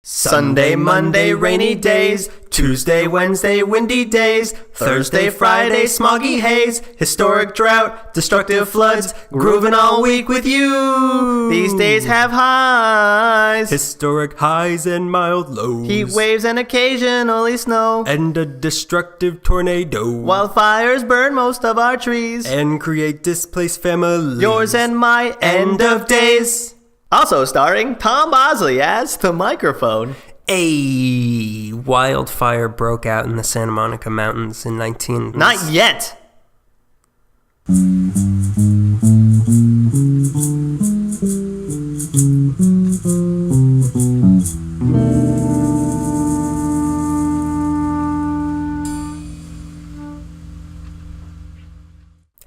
Sunday, Monday, rainy days. Tuesday, Wednesday, windy days. Thursday, Friday, smoggy haze. Historic drought, destructive floods. Grooving all week with you. These days have highs. Historic highs and mild lows. Heat waves and occasionally snow. And a destructive tornado. Wildfires burn most of our trees. And create displaced families. Yours and my end of days. Also starring Tom Bosley as the microphone. A wildfire broke out in the Santa Monica Mountains in 19... Not yet.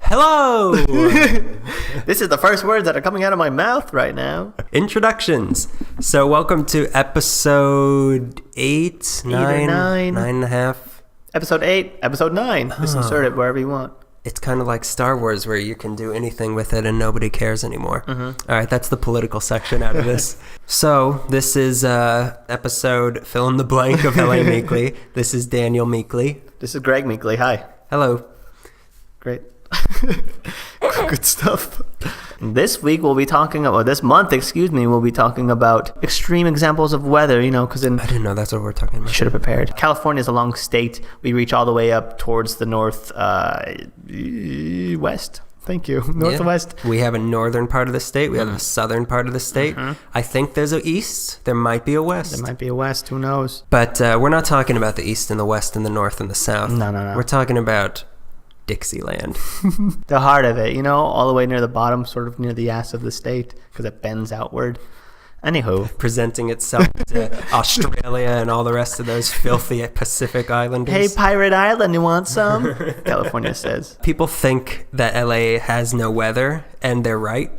Hello! This is the first words that are coming out of my mouth right now. Introductions. So welcome to episode 8, 9 and a half. Episode 8, episode 9. Just insert it wherever you want. It's kind of like Star Wars where you can do anything with it and nobody cares anymore. Mm-hmm. All right, that's the political section out of this. So this is episode fill in the blank of LA Meekly. This is Daniel Meekly. This is Greg Meekly. Hi. Hello. Great. Good stuff. This week we'll be talking about, this month, we'll be talking about extreme examples of weather, because I didn't know that's what we're talking about. Should have prepared. California is a long state. We reach all the way up towards the north, west. Thank you. Northwest. Yeah. We have a northern part of the state. We have a southern part of the state. Mm-hmm. I think there's a east. There might be a west. There might be a west. Who knows? But we're not talking about the east and the west and the north and the south. No. We're talking about Dixieland. The heart of it, all the way near the bottom, sort of near the ass of the state, because it bends outward. Anywho. Presenting itself to Australia and all the rest of those filthy Pacific Islanders. Hey, Pirate Island, you want some? California says. People think that LA has no weather, and they're right.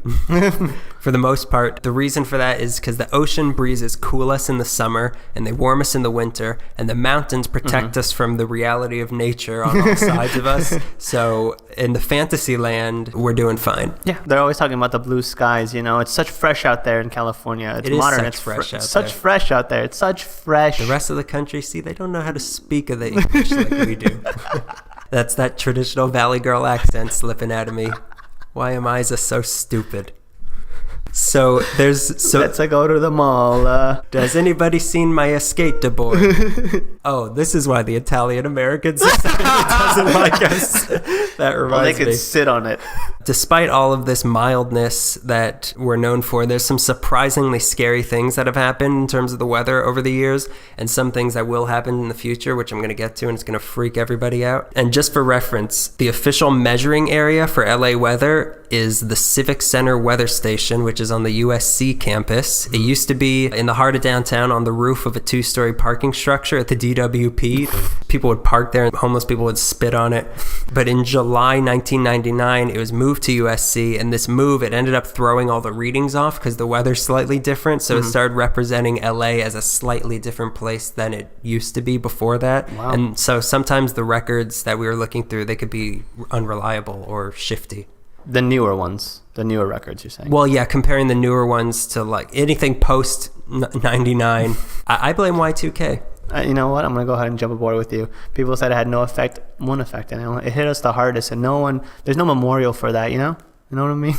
For the most part, the reason for that is because the ocean breezes cool us in the summer, and they warm us in the winter, and the mountains protect us from the reality of nature on all sides of us. So in the fantasy land, we're doing fine. Yeah, they're always talking about the blue skies, It's such fresh out there in California. It's modern. It's fresh out there. Such fresh out there. It's such fresh. The rest of the country, see, they don't know how to speak of the English like we do. That's that traditional Valley Girl accent slipping out of me. Why am I so stupid? So let's go to the mall. Has anybody seen my skateboard? Oh, this is why the Italian American society doesn't like us. That reminds me. Well, they could sit on it. Despite all of this mildness that we're known for, there's some surprisingly scary things that have happened in terms of the weather over the years, and some things that will happen in the future, which I'm going to get to, and it's going to freak everybody out. And just for reference, the official measuring area for LA weather is the Civic Center Weather Station, which is on the USC campus. It used to be in the heart of downtown on the roof of a 2-story parking structure at the DWP. People would park there and homeless people would spit on it. But in July 1999, it was moved to USC, and this move, it ended up throwing all the readings off because the weather's slightly different, so it started representing LA as a slightly different place than it used to be before that. Wow. And so sometimes the records that we were looking through, they could be unreliable or shifty. The newer ones, the newer records, you're saying? Well, yeah, comparing the newer ones to like anything post 99, I blame Y2K. You know what? I'm going to go ahead and jump aboard with you. People said it had no effect, one effect, and it hit us the hardest, and there's no memorial for that, You know what I mean?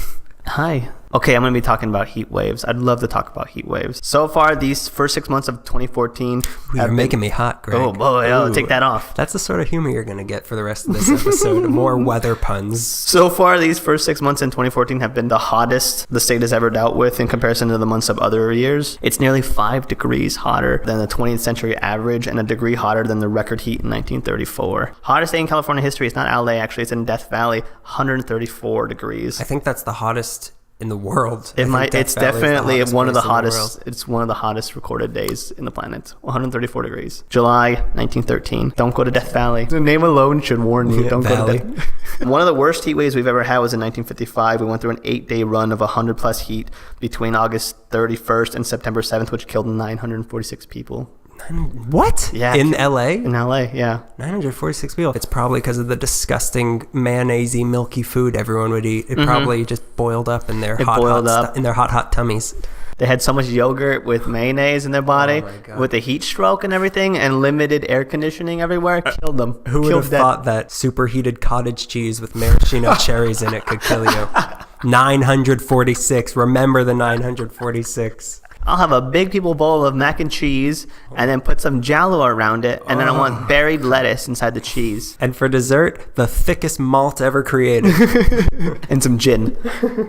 Hi. Okay, I'm going to be talking about heat waves. I'd love to talk about heat waves. So far, these first 6 months of 2014... You're making me hot, Greg. Oh, boy, take that off. That's the sort of humor you're going to get for the rest of this episode. More weather puns. So far, these first 6 months in 2014 have been the hottest the state has ever dealt with in comparison to the months of other years. It's nearly 5 degrees hotter than the 20th century average and a degree hotter than the record heat in 1934. Hottest day in California history is not LA, actually. It's in Death Valley, 134 degrees. I think that's the hottest in the world. It's definitely one of the hottest. It's one of the hottest recorded days in the planet. 134 degrees. July 1913. Don't go to Death Valley. The name alone should warn you. Don't go to Death. One of the worst heat waves we've ever had was in 1955. We went through an 8-day run of 100 plus heat between August 31st and September 7th, which killed 946 people. What? Yeah. In LA? In LA, yeah. 946 people. It's probably because of the disgusting mayonnaise-y, milky food everyone would eat. It probably just boiled up in their hot tummies. They had so much yogurt with mayonnaise in their body with the heat stroke and everything and limited air conditioning everywhere. Killed them. Who would have thought that superheated cottage cheese with maraschino cherries in it could kill you? 946. Remember the 946. I'll have a big people bowl of mac and cheese and then put some Jell-O around it, and then I want buried lettuce inside the cheese. And for dessert, the thickest malt ever created. And some gin.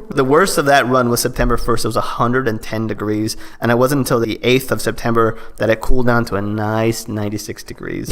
The worst of that run was September 1st. It was 110 degrees, and it wasn't until the 8th of September that it cooled down to a nice 96 degrees.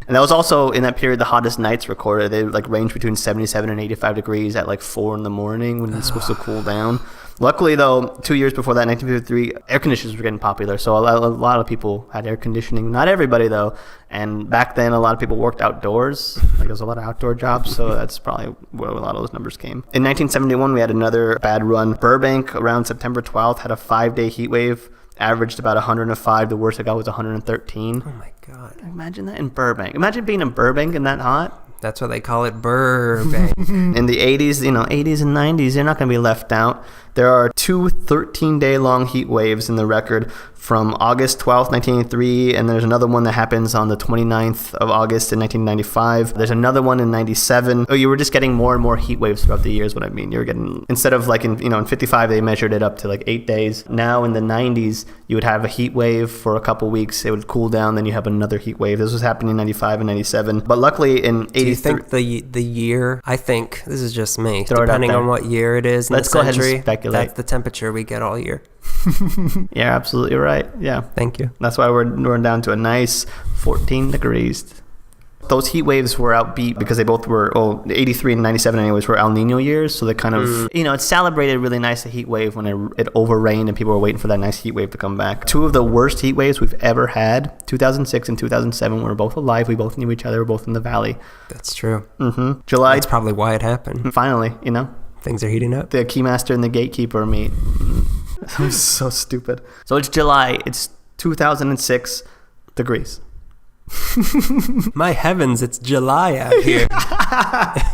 And that was also, in that period, the hottest nights recorded. They like ranged between 77 and 85 degrees at like 4 in the morning when it's supposed to cool down. Luckily, though, 2 years before that, 1953, air conditioners were getting popular. So a lot of people had air conditioning. Not everybody, though. And back then, a lot of people worked outdoors. Like, there was a lot of outdoor jobs. So that's probably where a lot of those numbers came. In 1971, we had another bad run. Burbank, around September 12th, had a 5-day heat wave. Averaged about 105. The worst it got was 113. Oh, my God. Imagine that in Burbank. Imagine being in Burbank and that hot. That's why they call it Burbank. In the 80s, 80s and 90s, you're not going to be left out. There are 2 13-day-long heat waves in the record from August 12th, 1983, and there's another one that happens on the 29th of August in 1995. There's another one in 97. Oh, you were just getting more and more heat waves throughout the years, what I mean. You were getting, instead of like in 55, they measured it up to like 8 days. Now in the 90s, you would have a heat wave for a couple weeks. It would cool down, then you have another heat wave. This was happening in 95 and 97. But luckily in 83... Do you think the year, I think, this is just me, depending on what year it is in the century, let's go ahead and speculate. That's the temperature we get all year. You're absolutely right. Yeah. Thank you. That's why we're down to a nice 14 degrees. Those heat waves were outbeat because they both were, 83 and 97 anyways, were El Nino years. So they kind of, it celebrated really nice, the heat wave, when it over-rained and people were waiting for that nice heat wave to come back. 2 of the worst heat waves we've ever had, 2006 and 2007, we were both alive. We both knew each other. We were both in the valley. That's true. Mm-hmm. July. That's probably why it happened. Finally, Things are heating up. The keymaster and the gatekeeper meet. I'm so stupid. So it's July. It's 2006 degrees. My heavens, it's July out here.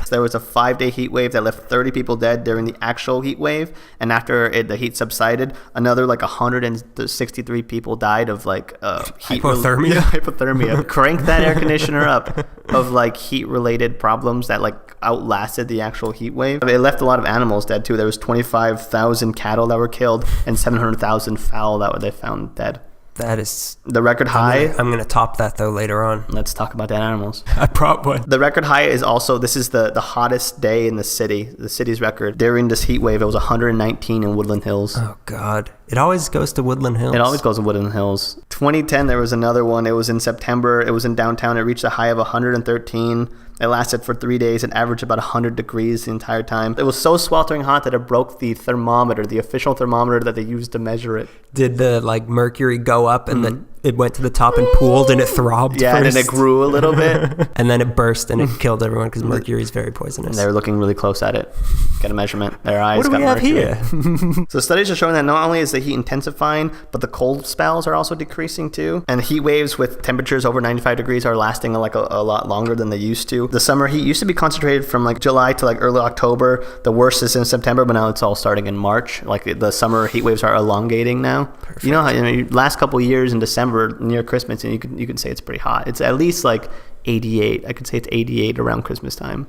So there was a 5-day heat wave that left 30 people dead during the actual heat wave, and after the heat subsided, another like 163 people died of like heat hypothermia. Hypothermia. Crank that air conditioner up of like heat related problems that like outlasted the actual heat wave. It left a lot of animals dead too. There was 25,000 cattle that were killed and 700,000 fowl that they found dead. That is the record high. I'm gonna top that though later on. Let's talk about dead animals. I brought one. The record high is also, this is the hottest day in the city's record. During this heat wave, it was 119 in Woodland Hills. Oh God. It always goes to Woodland Hills. It always goes to Woodland Hills. 2010, there was another one. It was in September. It was in downtown. It reached a high of 113. It lasted for 3 days and averaged about 100 degrees the entire time. It was so sweltering hot that it broke the thermometer, the official thermometer that they used to measure it. Did the mercury go up and then it went to the top and pooled and it throbbed Yeah, first? and then it grew a little bit. And then it burst and it killed everyone because mercury is very poisonous. And they were looking really close at it. Got a measurement. Their eyes got mercury. What do we have here? So studies are showing that not only is the heat intensifying, but the cold spells are also decreasing too. And heat waves with temperatures over 95 degrees are lasting a lot longer than they used to. The summer heat used to be concentrated from like July to like early October. The worst is in September, but now it's all starting in March. Like the summer heat waves are elongating now. Perfect. You know how last couple of years in December near Christmas, and you can say it's pretty hot. It's at least like 88. I could say it's 88 around Christmas time.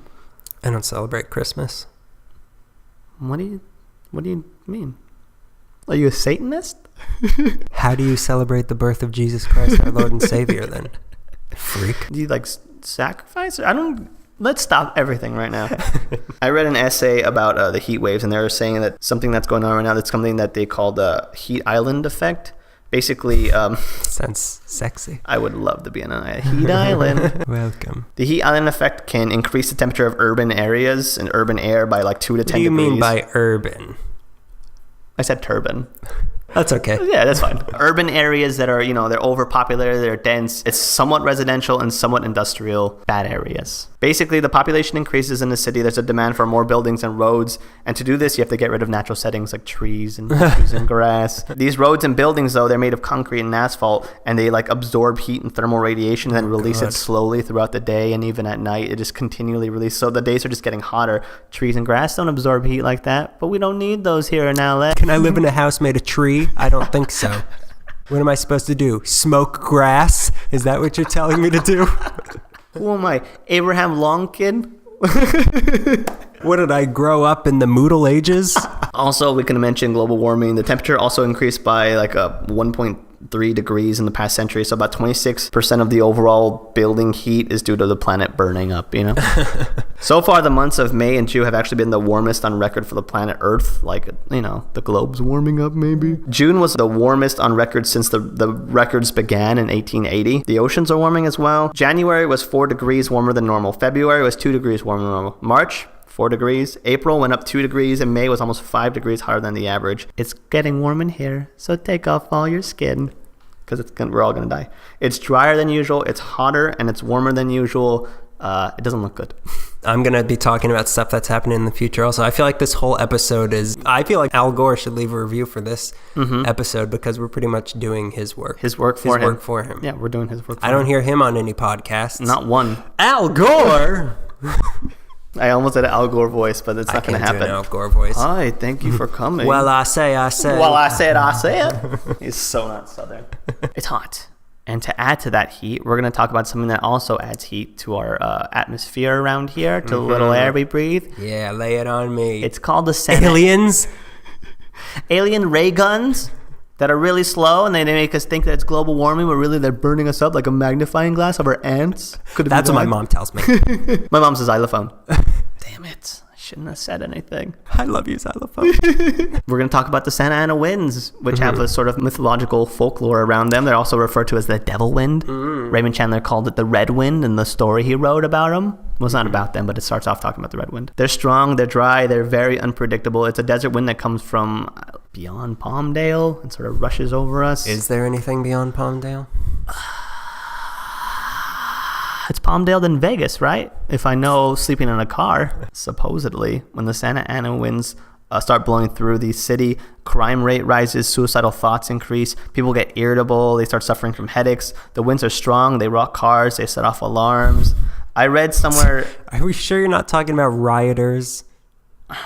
I don't celebrate Christmas. What do you mean? Are you a Satanist? How do you celebrate the birth of Jesus Christ, our Lord and Savior, then? Freak. Do you sacrifice? Let's stop everything right now. I read an essay about the heat waves, and they were saying that something that's going on right now, that's something that they call the heat island effect. Basically, sounds sexy. I would love to be on a heat island. Welcome. The heat island effect can increase the temperature of urban areas and urban air by like 2 to 10 degrees. What do you mean by urban? I said turban. That's okay. Yeah, that's fine. Urban areas that are, they're overpopulated, they're dense. It's somewhat residential and somewhat industrial, bad areas. Basically, the population increases in the city. There's a demand for more buildings and roads. And to do this, you have to get rid of natural settings like trees and bushes and grass. These roads and buildings, though, they're made of concrete and asphalt, and they absorb heat and thermal radiation and then release it slowly throughout the day, and even at night, it just continually releases. So the days are just getting hotter. Trees and grass don't absorb heat like that, but we don't need those here in LA. Can I live in a house made of trees tree? I don't think so. What am I supposed to do? Smoke grass? Is that what you're telling me to do? Who am I? Abraham Longkin? What did I grow up in the Moodle ages? Also, we can mention global warming. The temperature also increased by like a 1.3 degrees in the past century. So about 26% of the overall building heat is due to the planet burning up, you know? So far, the months of May and June have actually been the warmest on record for the planet Earth. Like, you know, the globe's warming up maybe. June was the warmest on record since the records began in 1880. The oceans are warming as well. January was 4 degrees warmer than normal. February was 2 degrees warmer than normal. March, 4 degrees. April went up 2 degrees, and May was almost 5 degrees higher than the average. It's getting warm in here, so take off all your skin, because we're all going to die. It's drier than usual, it's hotter, and it's warmer than usual. It doesn't look good. I'm going to be talking about stuff that's happening in the future also. I feel like this whole episode I feel like Al Gore should leave a review for this episode, because we're pretty much doing his work. His work for him. Yeah, we're doing his work for him. I don't hear him on any podcasts. Not one. Al Gore! I almost had an Al Gore voice, but it's not going to happen. I can't do an Al Gore voice. Hi, thank you for coming. Well, I say. Well, I said. He's so not Southern. It's hot. And to add to that heat, we're going to talk about something that also adds heat to our atmosphere around here, to the little air we breathe. Yeah, lay it on me. It's called the aliens. Alien ray guns that are really slow, and they make us think that it's global warming, but really they're burning us up like a magnifying glass of our ants. That's what my mom tells me. My mom's a xylophone. Damn it. I shouldn't have said anything. I love you, xylophone. We're going to talk about the Santa Ana winds, which have a sort of mythological folklore around them. They're also referred to as the devil wind. Raymond Chandler called it the red wind in the story he wrote about them. Well, it's not about them, but it starts off talking about the red wind. They're strong, they're dry, they're very unpredictable. It's a desert wind that comes from beyond Palmdale and sort of rushes over us. Is there anything beyond Palmdale? It's Palmdale than Vegas, right? If I know sleeping in a car. Supposedly, when the Santa Ana winds start blowing through the city, crime rate rises, suicidal thoughts increase, people get irritable, they start suffering from headaches. The winds are strong, they rock cars, they set off alarms. I read somewhere... Are we sure you're not talking about rioters? You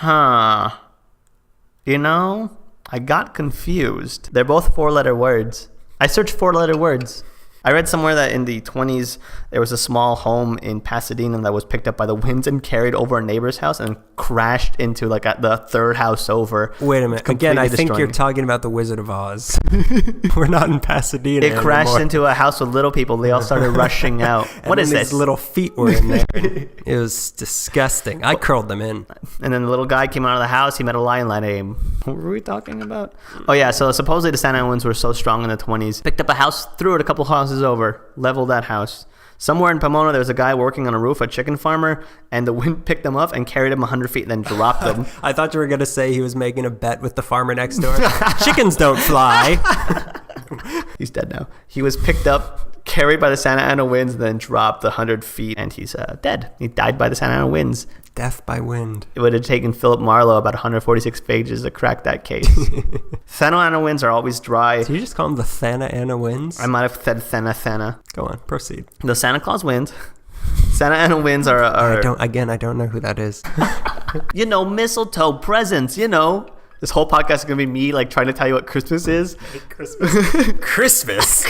know, I got confused. They're both 4-letter words. I searched 4-letter words. I read somewhere that in the 20s, there was a small home in Pasadena that was picked up by the winds and carried over a neighbor's house and crashed into like the third house over. Wait a minute. Again, I think you're talking about the Wizard of Oz. We're not in Pasadena It crashed into a house with little people. They all started rushing out. What is this? Little feet were in there. It was disgusting. I curled them in. And then the little guy came out of the house. He met a lion named... What were we talking about? Oh, yeah. So supposedly the Santa Ana winds were so strong in the 20s. Picked up a house, threw it a couple houses over, leveled that house. Somewhere in Pomona, there was a guy working on a roof, a chicken farmer, and the wind picked him up and carried him 100 feet and then dropped him. I thought you were going to say he was making a bet with the farmer next door. Chickens don't fly. He's dead now. He was picked up, carried by the Santa Ana winds, and then dropped 100 feet, and he's dead. He died by the Santa Ana winds. Death by wind. It would have taken Philip Marlowe about 146 pages to crack that case. Santa Ana winds are always dry. Did you just call them the Santa Ana winds? I might have said Santa. Go on, proceed. The Santa Claus winds. Santa Ana winds are... I don't know who that is. You know, mistletoe, presents, you know. This whole podcast is going to be me like trying to tell you what Christmas is. Christmas. Christmas?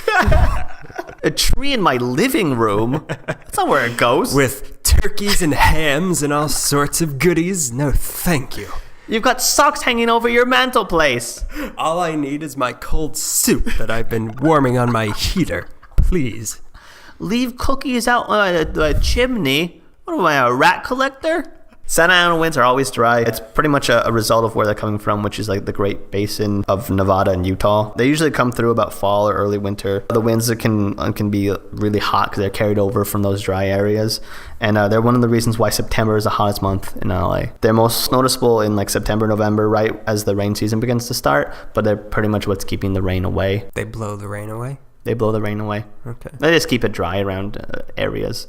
A tree in my living room? That's not where it goes. With turkeys and hams and all sorts of goodies? No, thank you. You've got socks hanging over your mantelpiece. All I need is my cold soup that I've been warming on my heater. Please. Leave cookies out on a chimney? What am I, a rat collector? Santa Ana winds are always dry. It's pretty much a result of where they're coming from, which is like the Great Basin of Nevada and Utah. They usually come through about fall or early winter. The winds can be really hot because they're carried over from those dry areas. And they're one of the reasons why September is the hottest month in LA. They're most noticeable in like September, November, right as the rain season begins to start. But they're pretty much what's keeping the rain away. They blow the rain away? They blow the rain away. Okay. They just keep it dry around areas.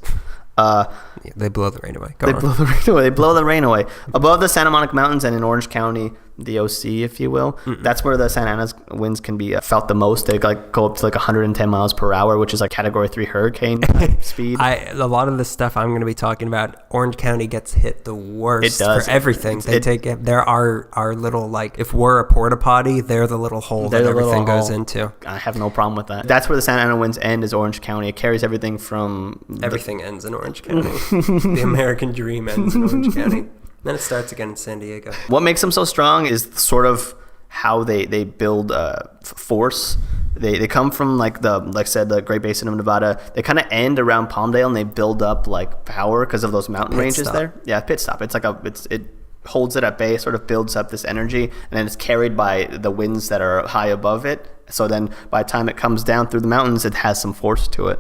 They blow the rain away. They blow the rain away. Above the Santa Monica Mountains and in Orange County, the OC, if you will. That's where the Santa Ana's winds can be felt the most. They like go up to like 110 miles per hour, which is like category 3 hurricane speed. A lot of the stuff I'm going to be talking about, Orange County gets hit the worst. It does. For everything. There are little, like, if we're a porta potty, they're the little hole that everything goes into. I have no problem with that. That's where the Santa Ana winds end, is Orange County. It carries everything from... Everything ends in Orange County. The American dream ends in Orange County. Then it starts again in San Diego. What makes them so strong is sort of how they build force. They come from like I said, the Great Basin of Nevada. They kind of end around Palmdale, and they build up like power because of those mountain ranges there. Yeah, pit stop. It's like it holds it at bay, sort of builds up this energy, and then it's carried by the winds that are high above it. So then by the time it comes down through the mountains, it has some force to it.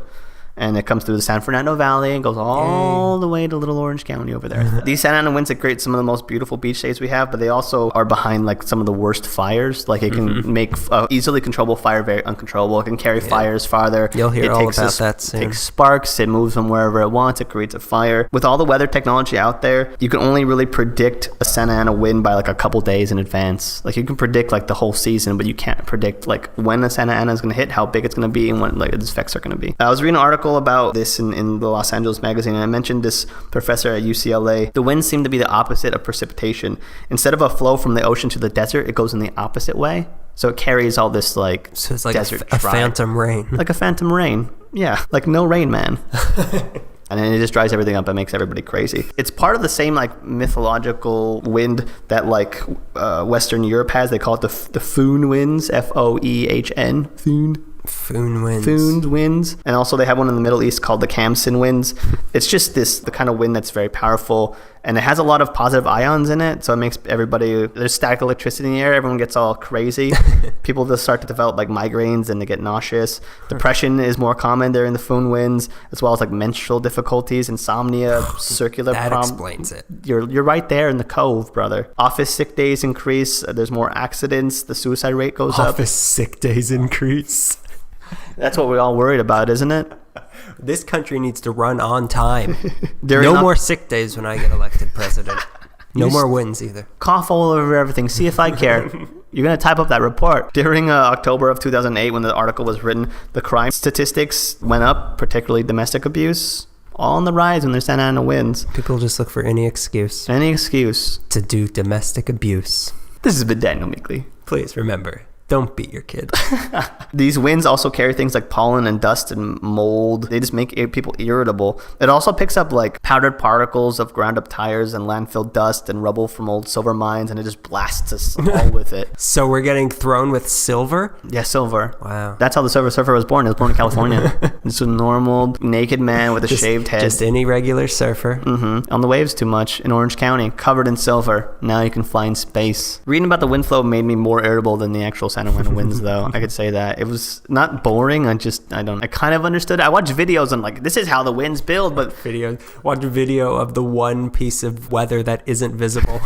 And it comes through the San Fernando Valley and goes all the way to Little Orange County over there. These Santa Ana winds that create some of the most beautiful beach days we have, but they also are behind like some of the worst fires. Like it can make easily controllable fire very uncontrollable. It can carry fires farther. You'll hear all about that soon. It takes sparks. It moves them wherever it wants. It creates a fire. With all the weather technology out there, you can only really predict a Santa Ana wind by like a couple days in advance. Like you can predict like the whole season, but you can't predict like when the Santa Ana is going to hit, how big it's going to be, and when like its effects are going to be. I was reading an article about this in the Los Angeles magazine, and I mentioned this professor at UCLA. The winds seem to be the opposite of precipitation. Instead of a flow from the ocean to the desert, it goes in the opposite way. So it carries all this like so it's like desert a phantom rain. Like a phantom rain. Yeah, like no rain, man. And then it just dries everything up and makes everybody crazy. It's part of the same like mythological wind that like Western Europe has. They call it the Foehn winds, Foehn, Foehn. Foehn winds. And also they have one in the Middle East called the Khamsin winds. It's just the kind of wind that's very powerful, and it has a lot of positive ions in it, so it makes there's static electricity in the air. Everyone gets all crazy. People just start to develop like migraines, and they get nauseous. Depression is more common there in the Foehn winds, as well as like menstrual difficulties, insomnia, circular problems. That explains it. You're right there in the cove, brother. Office sick days increase. There's more accidents. The suicide rate goes up. Office sick days increase. That's what we're all worried about, isn't it? This country needs to run on time. No more sick days when I get elected president. No more wins either. Cough all over everything. See if I care. You're going to type up that report. During October of 2008, when the article was written, the crime statistics went up, particularly domestic abuse. All on the rise when there's Santa Ana winds. People just look for any excuse. Any excuse. To do domestic abuse. This has been Daniel Meekley. Please remember, don't beat your kid. These winds also carry things like pollen and dust and mold. They just make people irritable. It also picks up like powdered particles of ground up tires and landfill dust and rubble from old silver mines, and it just blasts us all with it. So we're getting thrown with silver? Yeah, silver. Wow. That's how the Silver Surfer was born. He was born in California. Just a normal naked man with a shaved head. Just any regular surfer. On the waves too much in Orange County, covered in silver. Now you can fly in space. Reading about the wind flow made me more irritable than the actual Santa Ana winds, though. I could say that. It was not boring. I kind of understood it. I watched videos and like, this is how the winds build, but watch a video of the one piece of weather that isn't visible.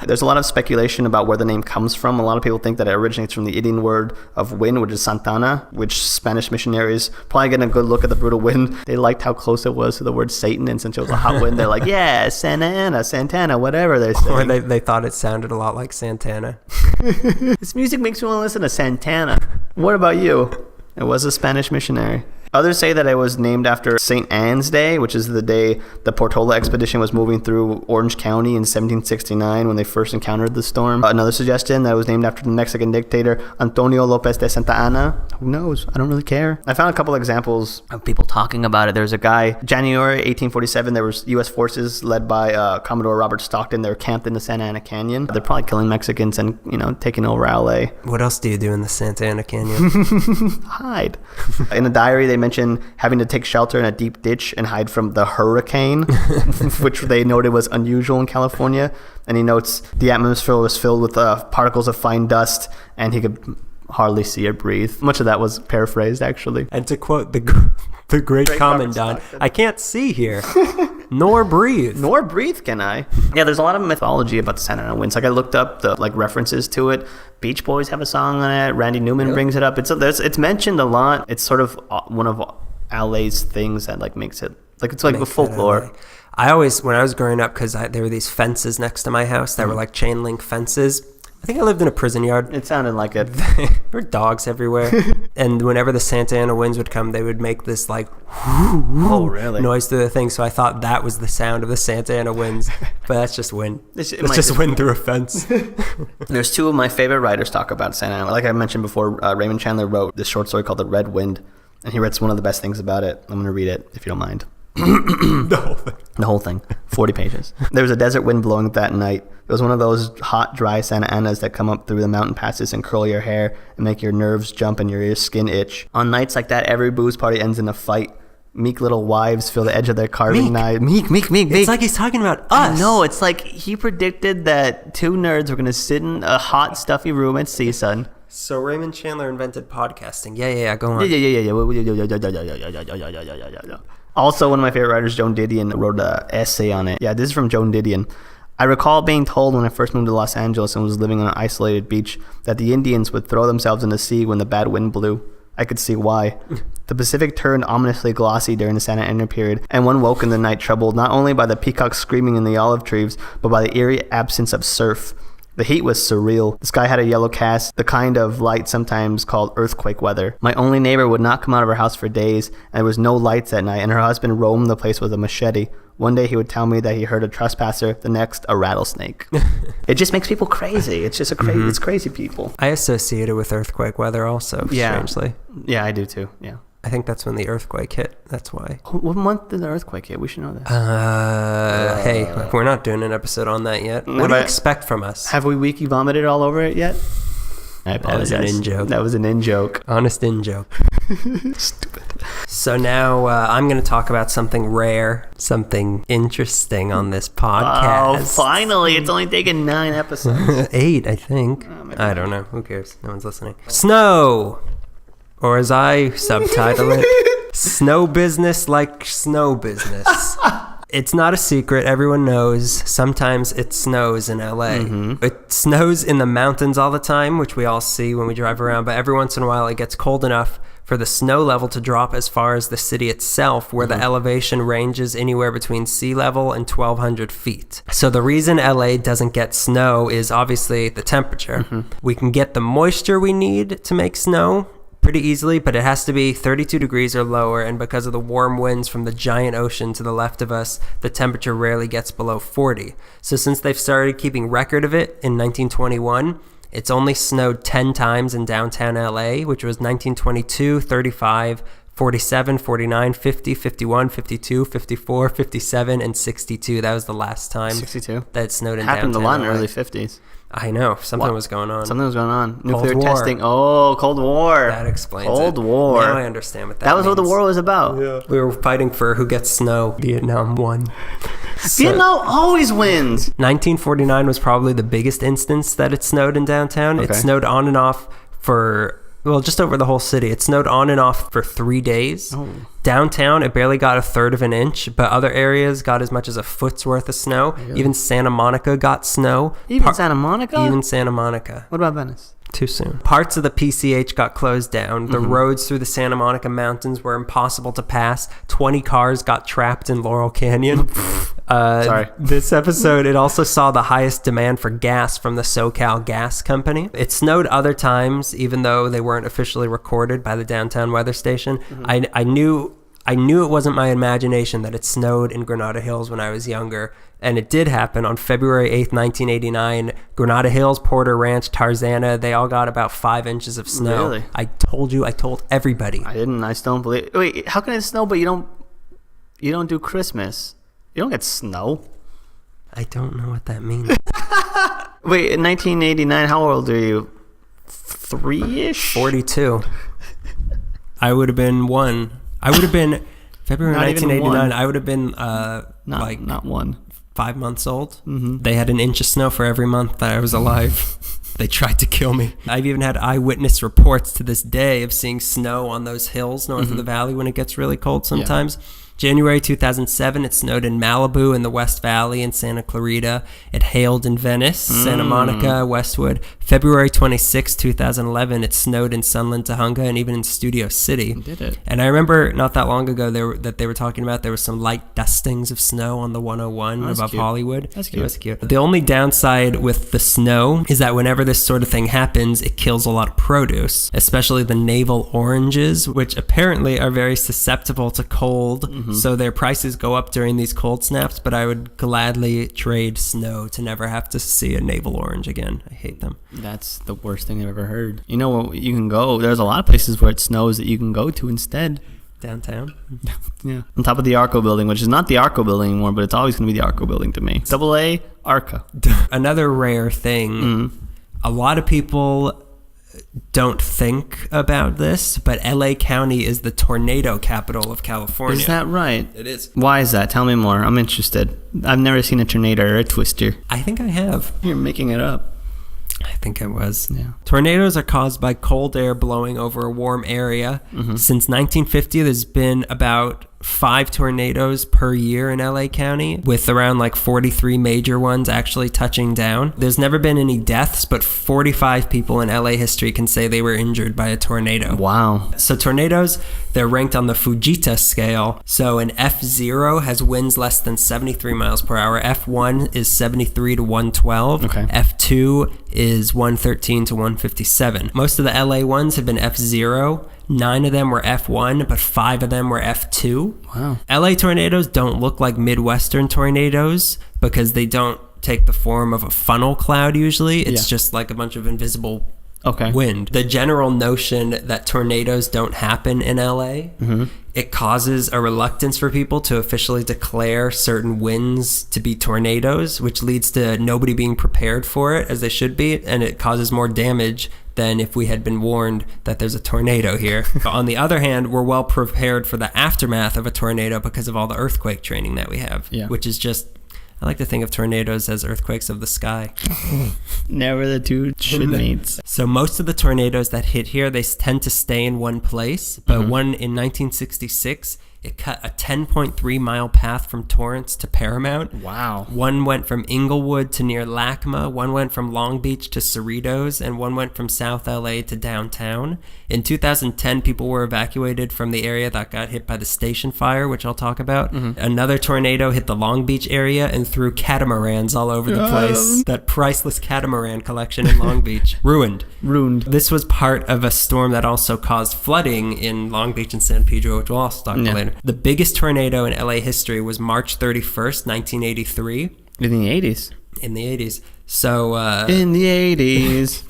There's a lot of speculation about where the name comes from. A lot of people think that it originates from the Indian word of wind, which is Santana, which Spanish missionaries probably getting a good look at the brutal wind. They liked how close it was to the word Satan, and since it was a hot wind, they're like, yeah, Santa Ana, Santana, whatever they're saying. Or they thought it sounded a lot like Santana. This music makes me want to listen to Santana. What about you? It was a Spanish missionary. Others say that it was named after St. Anne's Day, which is the day the Portola expedition was moving through Orange County in 1769 when they first encountered the storm. Another suggestion that it was named after the Mexican dictator Antonio Lopez de Santa Anna. Who knows? I don't really care. I found a couple examples of people talking about it. There's a guy, January 1847, there was U.S. forces led by Commodore Robert Stockton. They were camped in the Santa Ana Canyon. They're probably killing Mexicans and, taking over L.A. What else do you do in the Santa Ana Canyon? Hide. In a diary, they mentioned having to take shelter in a deep ditch and hide from the hurricane, which they noted was unusual in California. And he notes the atmosphere was filled with particles of fine dust, and he could hardly see or breathe. Much of that was paraphrased, actually. And to quote the great commandant, I can't see here, nor breathe. Nor breathe can I. Yeah, there's a lot of mythology about the Santa Ana winds. Like I looked up the references to it. Beach Boys have a song on it. Randy Newman brings it up. It's mentioned a lot. It's sort of one of LA's things that like makes it like it's like a folklore. I always, when I was growing up, because there were these fences next to my house that were like chain link fences. I think I lived in a prison yard. It sounded like it. There were dogs everywhere. And whenever the Santa Ana winds would come, they would make this like noise through the thing. So I thought that was the sound of the Santa Ana winds. But that's just wind. It's just wind through a fence. There's two of my favorite writers talk about Santa Ana. Like I mentioned before, Raymond Chandler wrote this short story called The Red Wind. And he writes one of the best things about it. I'm going to read it if you don't mind. The whole thing. 40 pages. There was a desert wind blowing that night. It was one of those hot, dry Santa Anas that come up through the mountain passes and curl your hair and make your nerves jump and your skin itch. On nights like that, every booze party ends in a fight. Meek little wives feel the edge of their carving knives. Meek. It's like he's talking about us. No, it's like he predicted that two nerds were going to sit in a hot, stuffy room at CSUN. So Raymond Chandler invented podcasting. Yeah, go on. Yeah. Also, one of my favorite writers, Joan Didion, wrote an essay on it. Yeah, this is from Joan Didion. I recall being told when I first moved to Los Angeles and was living on an isolated beach that the Indians would throw themselves in the sea when the bad wind blew. I could see why. The Pacific turned ominously glossy during the Santa Ana period, and one woke in the night troubled not only by the peacocks screaming in the olive trees, but by the eerie absence of surf. The heat was surreal. The sky had a yellow cast, the kind of light sometimes called earthquake weather. My only neighbor would not come out of her house for days, and there was no lights at night, and her husband roamed the place with a machete. One day he would tell me that he heard a trespasser, the next a rattlesnake. It just makes people crazy. It's just it's crazy people. I associate it with earthquake weather also, strangely. Yeah, I do too, yeah. I think that's when the earthquake hit. That's why. What month did the earthquake hit? We should know that. Hey, we're not doing an episode on that yet. What do you expect from us? Have we wiki vomited all over it yet? I apologize. That was an in-joke. That was an in-joke. Honest in-joke. Stupid. So now I'm going to talk about something rare, something interesting on this podcast. Oh, finally. It's only taken 9 episodes. 8, I think. I don't know. Who cares? No one's listening. Snow! Or as I subtitle it, snow business like snow business. It's not a secret. Everyone knows. Sometimes it snows in LA. Mm-hmm. It snows in the mountains all the time, which we all see when we drive around. But every once in a while, it gets cold enough for the snow level to drop as far as the city itself, where the elevation ranges anywhere between sea level and 1,200 feet. So the reason LA doesn't get snow is obviously the temperature. Mm-hmm. We can get the moisture we need to make snow pretty easily, but it has to be 32 degrees or lower, and because of the warm winds from the giant ocean to the left of us, the temperature rarely gets below 40. So since they've started keeping record of it in 1921, it's only snowed 10 times in downtown LA, which was 1922, 35, 47, 49, 50, 51, 52, 54, 57, and 62. That was the last time 62 that it snowed in happened downtown a lot in LA. the early 50s. I know. Something was going on. Something was going on. Nuclear Cold War. testing. Oh, Cold War. That explains Cold it. War. Now I understand what that That was means. what the war was about. Yeah. We were fighting for who gets snow. Vietnam won. Vietnam always wins. 1949 was probably the biggest instance that it snowed in downtown. Okay. It snowed on and off for... Well, just over the whole city. It snowed on and off for 3 days. Oh. Downtown, it barely got 1/3 of an inch, but other areas got as much as a foot's worth of snow. Really? Even Santa Monica got snow. Santa Monica? Even Santa Monica. What about Venice? Too soon. Parts of the PCH got closed down. The roads through the Santa Monica Mountains were impossible to pass. 20 cars got trapped in Laurel Canyon. Sorry. This episode, it also saw the highest demand for gas from the SoCal Gas Company. It snowed other times, even though they weren't officially recorded by the downtown weather station. Mm-hmm. I knew it wasn't my imagination that it snowed in Granada Hills when I was younger. And it did happen on February 8th, 1989. Granada Hills, Porter Ranch, Tarzana, they all got about 5 inches of snow. Really? I told everybody. I didn't. I still don't believe it. Wait, how can it snow, but you don't do Christmas? You don't get snow. I don't know what that means. Wait, in 1989, how old are you? 3-ish? 42. I would have been 1. I would have been February 1989. I would have been not 1. 5 months old. Mm-hmm. They had an inch of snow for every month that I was alive. They tried to kill me. I've even had eyewitness reports to this day of seeing snow on those hills north of the valley when it gets really cold sometimes. Yeah. January 2007, it snowed in Malibu in the West Valley and Santa Clarita. It hailed in Venice, Santa Monica, Westwood. February 26, 2011, it snowed in Sunland, Tujunga, and even in Studio City. Did it? And I remember not that long ago they were talking about there was some light dustings of snow on the 101 above cute. Hollywood. That's cute. It was cute. The only downside with the snow is that whenever this sort of thing happens, it kills a lot of produce, especially the navel oranges, which apparently are very susceptible to cold. So their prices go up during these cold snaps, but I would gladly trade snow to never have to see a navel orange again. I hate them. That's the worst thing I've ever heard. You know, you can go. There's a lot of places where it snows that you can go to instead. Downtown? Yeah. On top of the ARkO building, which is not the ARkO building anymore, but it's always going to be the ARkO building to me. AA ARkO. Another rare thing. A lot of people don't think about this, but LA County is the tornado capital of California. Is that right? It is. Why is that? Tell me more. I'm interested. I've never seen a tornado or a twister. I think I have. You're making it up. I think I was. Yeah. Tornadoes are caused by cold air blowing over a warm area. Since 1950, there's been about 5 tornadoes per year in LA County, with around like 43 major ones actually touching down. There's never been any deaths, but 45 people in LA history can say they were injured by a tornado. Wow. So tornadoes, they're ranked on the Fujita scale. So an F0 has winds less than 73 miles per hour. F1 is 73 to 112. Okay. F2 is 113 to 157. Most of the LA ones have been F0. 9 of them were F1, but 5 of them were F2. Wow. LA tornadoes don't look like Midwestern tornadoes because they don't take the form of a funnel cloud usually. It's just like a bunch of invisible wind. The general notion that tornadoes don't happen in LA, it causes a reluctance for people to officially declare certain winds to be tornadoes, which leads to nobody being prepared for it as they should be, and it causes more damage than if we had been warned that there's a tornado here. But on the other hand, we're well prepared for the aftermath of a tornado because of all the earthquake training that we have, which is just, I like to think of tornadoes as earthquakes of the sky. Never the two should meet. So most of the tornadoes that hit here, they tend to stay in one place, but one in 1966, it cut a 10.3 mile path from Torrance to Paramount. Wow. One went from Inglewood to near LACMA, one went from Long Beach to Cerritos, and one went from South LA to downtown. In 2010, people were evacuated from the area that got hit by the station fire, which I'll talk about. Another tornado hit the Long Beach area and threw catamarans all over the place. That priceless catamaran collection in Long Beach. Ruined. This was part of a storm that also caused flooding in Long Beach and San Pedro, which we'll also talk about later. The biggest tornado in LA history was March 31st, 1983. In the 80s. In the 80s. So, in the 80s.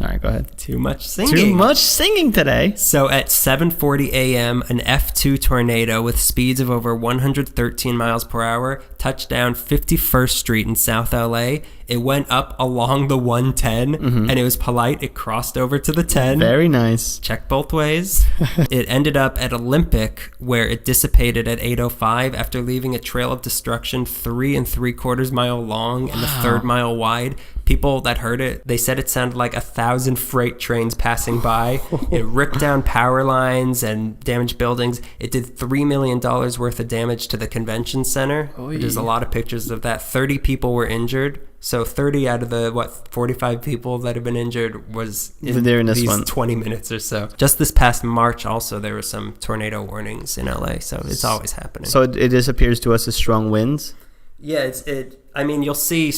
All right, go ahead. Too much singing. Too much singing today. So at 7:40 a.m., an F2 tornado with speeds of over 113 miles per hour touched down 51st Street in South LA. It went up along the 110, and it was polite. It crossed over to the 10. Very nice. Check both ways. It ended up at Olympic, where it dissipated at 8:05 after leaving a trail of destruction 3 3/4 mile long and a third mile wide. People that heard it, they said it sounded like 1,000 freight trains passing by. It ripped down power lines and damaged buildings. It did $3 million worth of damage to the convention center. There's a lot of pictures of that. 30 people were injured. So 30 out of the, 45 people that have been injured was in these 20 minutes or so. Just this past March also, there were some tornado warnings in LA. So it's always happening. So it disappears to us as strong winds? Yeah, I mean, you'll see...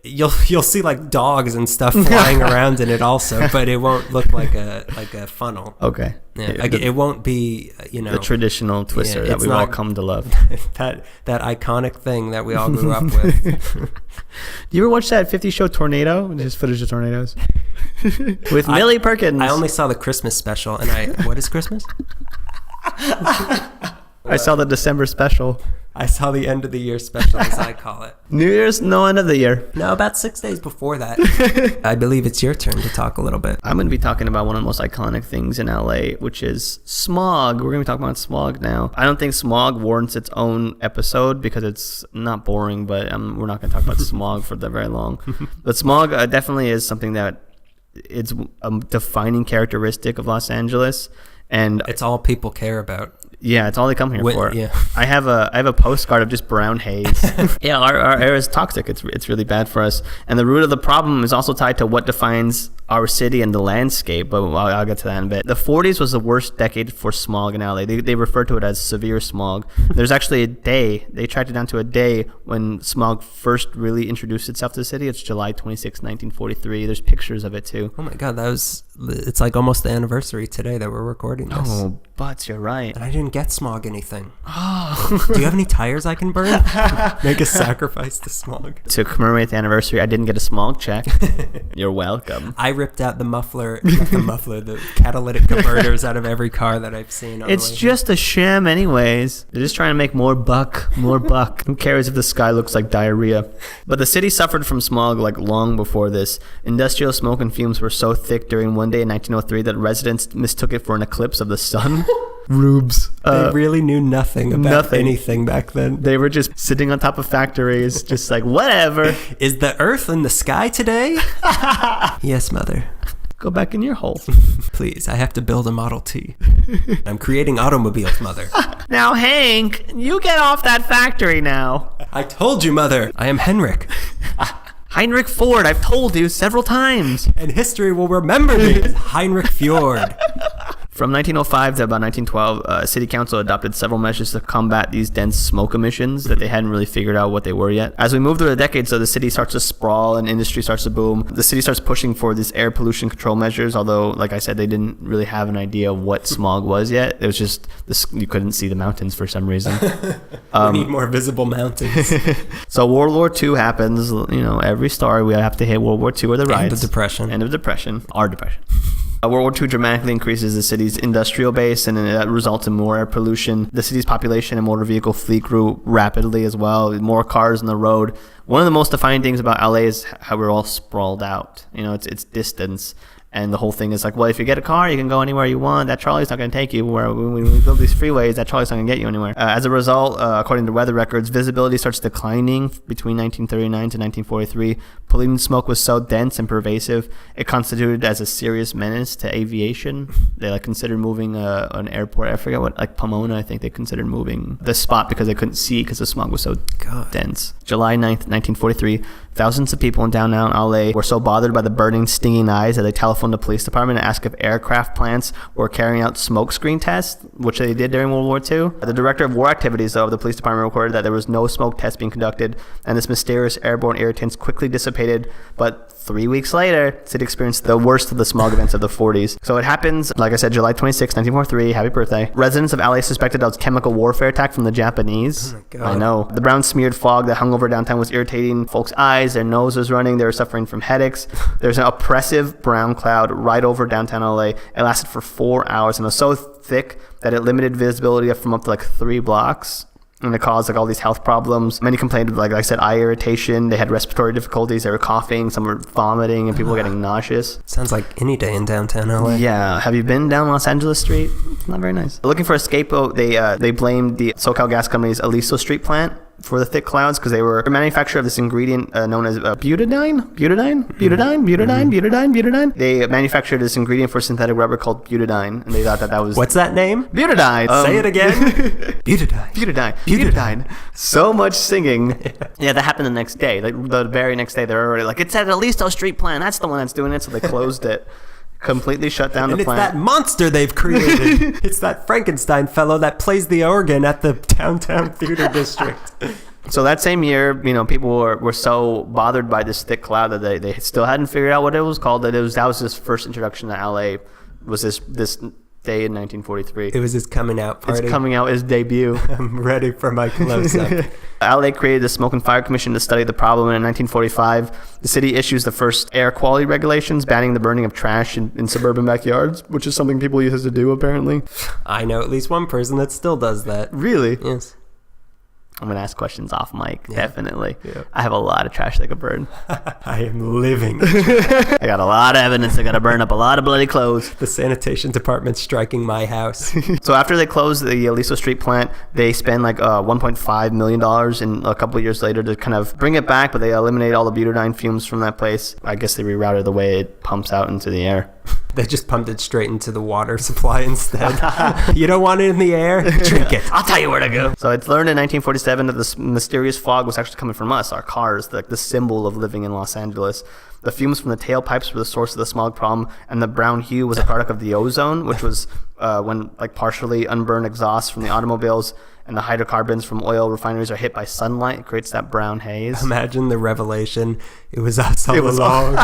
You'll see like dogs and stuff flying around in it also, but it won't look like a funnel. Okay. Yeah, it won't be, the traditional twister that we've all come to love. that iconic thing that we all grew up with. You ever watch that 50 Show Tornado? Just footage of tornadoes with Millie Perkins. I only saw the Christmas special, and what is Christmas? I saw the December special. I saw the end of the year special, as I call it. New Year's, no end of the year. No, about 6 days before that. I believe it's your turn to talk a little bit. I'm going to be talking about one of the most iconic things in LA, which is smog. We're going to be talking about smog now. I don't think smog warrants its own episode because it's not boring, but we're not going to talk about smog for that very long. But smog definitely is something that it's a defining characteristic of Los Angeles. And it's all people care about. Yeah, it's all they come here for. Yeah. I have a postcard of just brown haze. Yeah, our air is toxic. It's really bad for us. And the root of the problem is also tied to what defines our city and the landscape, but I'll get to that in a bit. The 40s was the worst decade for smog in LA. They refer to it as severe smog. There's actually a day, they tracked it down to a day when smog first really introduced itself to the city. It's July 26, 1943. There's pictures of it too. Oh my God, it's like almost the anniversary today that we're recording this. Oh, but you're right. And I didn't get smog anything. Oh. Do you have any tires I can burn? Make a sacrifice to smog. To commemorate the anniversary, I didn't get a smog check. You're welcome. I ripped out the catalytic converters out of every car that I've seen. It's just a sham anyways. They're just trying to make more buck. Who cares if the sky looks like diarrhea? But the city suffered from smog like long before this. Industrial smoke and fumes were so thick during one day in 1903 that residents mistook it for an eclipse of the sun. Rubes. They really knew nothing about anything back then. They were just sitting on top of factories, just like, whatever. Is the earth in the sky today? Yes, mother. Go back in your hole. Please, I have to build a Model T. I'm creating automobiles, mother. Now, Hank, you get off that factory now. I told you, mother. I am Henrik. Heinrich Ford, I've told you several times. And history will remember me as Heinrich Fjord. From 1905 to about 1912, City Council adopted several measures to combat these dense smoke emissions that they hadn't really figured out what they were yet. As we move through the decades, so the city starts to sprawl and industry starts to boom. The city starts pushing for these air pollution control measures, although, like I said, they didn't really have an idea of what smog was yet. It was just, you couldn't see the mountains for some reason. We need more visible mountains. So World War II happens. Every story, we have to hit World War II or the riots. End of depression. End of depression. Our depression. World War II dramatically increases the city's industrial base, and that results in more air pollution. The city's population and motor vehicle fleet grew rapidly as well. More cars on the road. One of the most defining things about LA is how we're all sprawled out. It's distance. And the whole thing is like, well, if you get a car, you can go anywhere you want. That trolley's not going to take you. When we build these freeways, that trolley's not going to get you anywhere. As a result, according to weather records, visibility starts declining between 1939 to 1943. Pollutant smoke was so dense and pervasive, it constituted as a serious menace to aviation. They considered moving an airport. I forget what, Pomona, I think they considered moving the spot because they couldn't see because the smog was so dense. July 9th, 1943, thousands of people in downtown LA were so bothered by the burning, stinging eyes that they telephoned the police department to ask if aircraft plants were carrying out smoke screen tests, which they did during World War II. The director of war activities, though, of the police department reported that there was no smoke test being conducted, and this mysterious airborne irritants quickly dissipated. But 3 weeks later, the city experienced the worst of the smog events of the 40s. So it happens, like I said, July 26, 1943. Happy birthday. Residents of LA suspected that was chemical warfare attack from the Japanese. Oh my God. I know. The brown smeared fog that hung over downtown was irritating folks' eyes. Their nose was running. They were suffering from headaches. There's an oppressive brown cloud right over downtown LA. It lasted for 4 hours and it was so thick that it limited visibility from up to 3 blocks. And it caused all these health problems. Many complained of, like I said, eye irritation. They had respiratory difficulties. They were coughing. Some were vomiting, and people were getting nauseous. Sounds like any day in downtown LA. Yeah. Have you been down Los Angeles Street? It's not very nice. Looking for a scapegoat, they blamed the SoCal Gas Company's Aliso Street plant for the thick clouds because they were a manufacturer of this ingredient known as butadiene. They manufactured this ingredient for synthetic rubber called butadiene, and they thought that was... What's that name? Butadiene. Say it again. Butadiene. So much singing. Yeah, that happened the next day. The very next day, they're already it's at Aliso Street plant. That's the one that's doing it, so they closed it. Completely shut down the plant. And it's that monster they've created. It's that Frankenstein fellow that plays the organ at the downtown theater district. So that same year, people were so bothered by this thick cloud that they still hadn't figured out what it was called. That was his first introduction to LA. Was this day in 1943. It was his coming out party. His coming out, his debut. I'm ready for my close-up. LA created the Smoke and Fire Commission to study the problem, and in 1945, the city issues the first air quality regulations banning the burning of trash in suburban backyards, which is something people used to do, apparently. I know at least one person that still does that. Really? Yes. I'm going to ask questions off mic, definitely. Yeah. I have a lot of trash that could burn. I am living. I got a lot of evidence. I got to burn up a lot of bloody clothes. The sanitation department striking my house. So after they closed the Aliso Street plant, they spend $1.5 million in a couple of years later to kind of bring it back, but they eliminate all the butadiene fumes from that place. I guess they rerouted the way it pumps out into the air. They just pumped it straight into the water supply instead. You don't want it in the air? Drink it. I'll tell you where to go. So it's learned in 1947 that this mysterious fog was actually coming from us, our cars, the symbol of living in Los Angeles. The fumes from the tailpipes were the source of the smog problem, and the brown hue was a product of the ozone, which was when partially unburned exhaust from the automobiles and the hydrocarbons from oil refineries are hit by sunlight. It creates that brown haze. Imagine the revelation. It was us all along.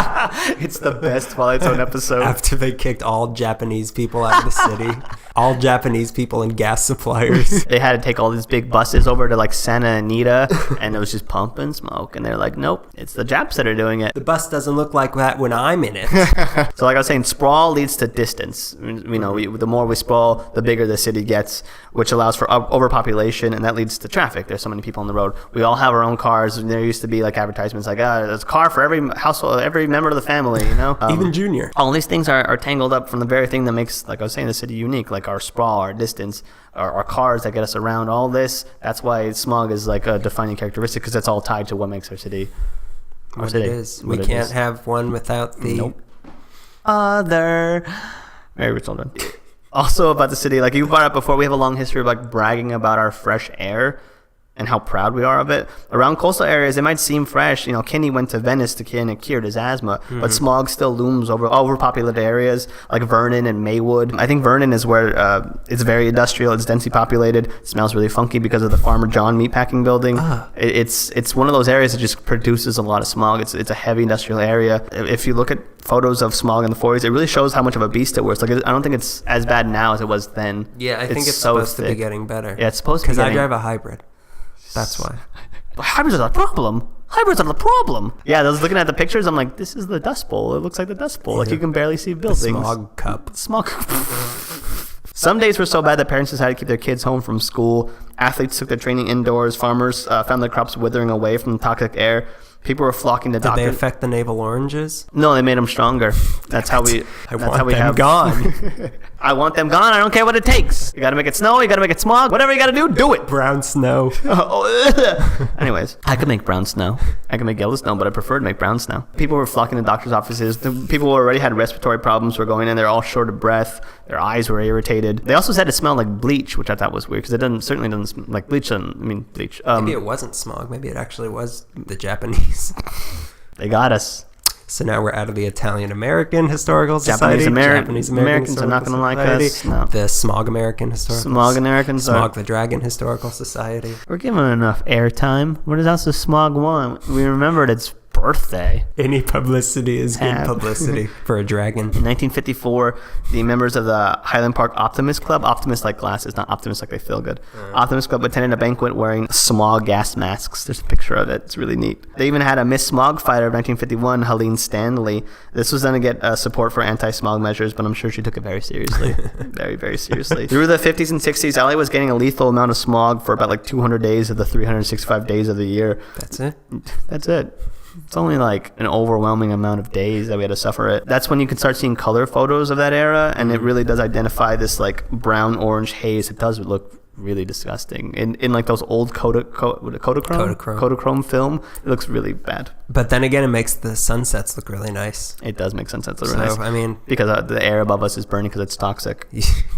It's the best Twilight Zone episode. After they kicked all Japanese people out of the city. All Japanese people and gas suppliers. They had to take all these big buses over to Santa Anita, and it was just pumping smoke. And they're like, nope, it's the Japs that are doing it. The bus doesn't look like that when I'm in it. So like I was saying, sprawl leads to distance. The more we sprawl, the bigger the city gets, which allows for overpopulation, and that leads to traffic. There's so many people on the road. We all have our own cars, and there used to be advertisements there's a car for every household, every member of the family, Even Junior. All these things are tangled up from the very thing that makes, like I was saying, the city unique, like our sprawl, our distance, our cars that get us around, all this. That's why smog is a defining characteristic, because it's all tied to what makes our city. What it is. We can't have one without the other. Very rich children. Also about the city, you brought up before, we have a long history of bragging about our fresh air and how proud we are of it. Around coastal areas, it might seem fresh. Kinney went to Venice and it cured his asthma, but smog still looms over overpopulated areas like Vernon and Maywood. I think Vernon is where it's very industrial, it's densely populated, it smells really funky because of the Farmer John meatpacking building. It's one of those areas that just produces a lot of smog. It's a heavy industrial area. If you look at photos of smog in the 40s, it really shows how much of a beast it was. I don't think it's as bad now as it was then. Yeah, I think it's supposed to be getting better. Yeah, it's supposed to be. Because I drive a hybrid. That's why. But hybrids are the problem. Hybrids are the problem. Yeah, I was looking at the pictures. I'm like, this is the Dust Bowl. It looks like the Dust Bowl. You can barely see buildings. The smog cup. Smog cup. Some days were so bad that parents decided to keep their kids home from school. Athletes took their training indoors. Farmers found their crops withering away from the toxic air. People were flocking to doctors. Did they affect the navel oranges? No, they made them stronger. That's how we. I want them gone. I want them gone. I don't care what it takes. You got to make it snow. You got to make it smog. Whatever you got to do, do it. Brown snow. Anyways, I could make brown snow. I can make yellow snow, but I prefer to make brown snow. People were flocking to doctors' offices. The people who already had respiratory problems were going in. They're all short of breath. Their eyes were irritated. They also said it smelled like bleach, which I thought was weird because it certainly doesn't smell like bleach. Bleach. Maybe it wasn't smog. Maybe it actually was the Japanese. They got us. So now we're out of the Italian-American Historical Society. Japanese Americans are not going to like us. No. The Smog American Historical Society. Smog the Dragon Historical Society. We're giving enough airtime. What else does Smog want? We remembered its birthday. Any publicity is good publicity for a dragon. In 1954, the members of the Highland Park Optimist Club, Optimist like glasses, not Optimist like they feel good, Optimist Club attended a banquet wearing smog gas masks. There's a picture of it. It's really neat. They even had a Miss Smog fighter of 1951, Helene Stanley. This was done to get support for anti-smog measures, but I'm sure she took it very seriously. Very, very seriously. Through the 50s and 60s, LA was getting a lethal amount of smog for about 200 days of the 365 days of the year. That's it? That's it. It's only an overwhelming amount of days that we had to suffer it. That's when you can start seeing color photos of that era, and it really does identify this brown orange haze. It does look really disgusting. In those old Kodachrome film, it looks really bad. But then again, it makes the sunsets look really nice. It does make sunsets look really nice. I mean, because the air above us is burning because it's toxic.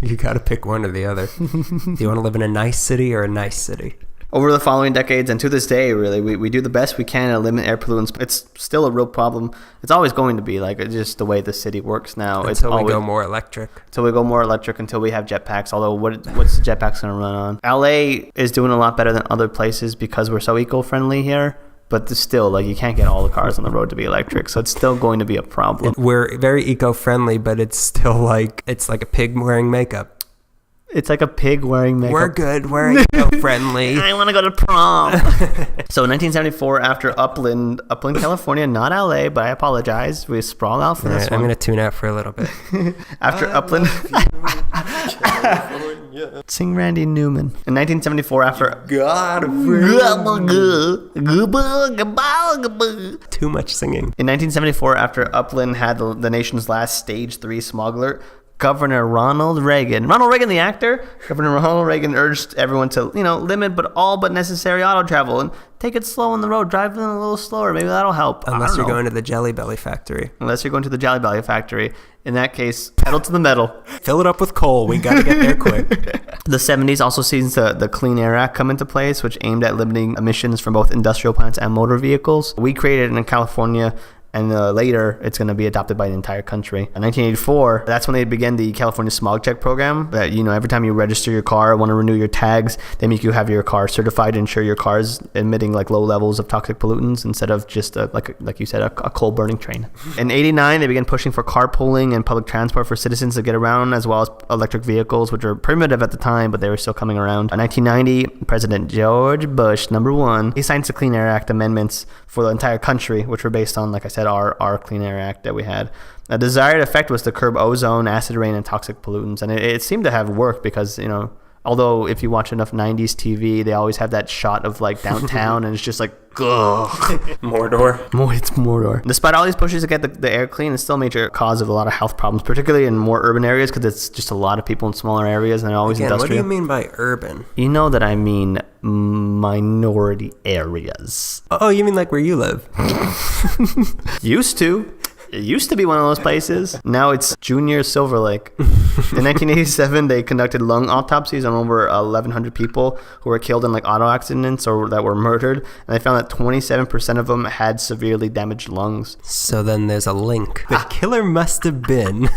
You got to pick one or the other. Do you want to live in a nice city or a nice city? Over the following decades, and to this day, really, we do the best we can to limit air pollutants. It's still a real problem. It's always going to be just the way the city works now. Until we go more electric. Until we have jetpacks. Although, what's the jetpacks going to run on? LA is doing a lot better than other places because we're so eco-friendly here. But still, you can't get all the cars on the road to be electric, so it's still going to be a problem. We're very eco-friendly, but it's still it's like a pig wearing makeup. It's like a pig wearing makeup. We're good. We're eco-friendly. I want to go to prom. So in 1974, after Upland, California, not LA, but I apologize. We sprawl out for this one. I'm going to tune out for a little bit. After Upland. Sing Randy Newman. In 1974, after... Too much singing. In 1974, after Upland had the nation's last Stage 3 smog alert, Governor Ronald Reagan, the actor, Governor Ronald Reagan urged everyone to, limit all but necessary auto travel and take it slow on the road. Drive a little slower. Maybe that'll help. Unless you're going to the Jelly Belly factory. In that case, pedal to the metal. Fill it up with coal. We got to get there quick. The 70s also sees the Clean Air Act come into place, which aimed at limiting emissions from both industrial plants and motor vehicles. We created it in California, and later it's going to be adopted by the entire country. In 1984, that's when they began the California Smog Check program. That every time you register your car, want to renew your tags, they make you have your car certified to ensure your car is emitting low levels of toxic pollutants instead of just like you said, a coal burning train. In 89, they began pushing for carpooling and public transport for citizens to get around, as well as electric vehicles, which were primitive at the time, but they were still coming around. In 1990, President George Bush, number one, he signed the Clean Air Act amendments for the entire country, which were based on, like I said, our Clean Air Act that we had. A desired effect was to curb ozone, acid rain, and toxic pollutants, and it seemed to have worked because although if you watch enough 90s TV, they always have that shot of downtown and it's just ugh. Mordor. It's Mordor. Despite all these pushes to get the air clean, it's still a major cause of a lot of health problems, particularly in more urban areas because it's just a lot of people in smaller areas and they're always industrial. What do you mean by urban? You know that I mean minority areas. Oh, you mean where you live? Used to. It used to be one of those places. Now it's Junior Silver Lake. In 1987, they conducted lung autopsies on over 1,100 people who were killed in auto accidents or that were murdered, and they found that 27% of them had severely damaged lungs. So then there's a link. The killer must have been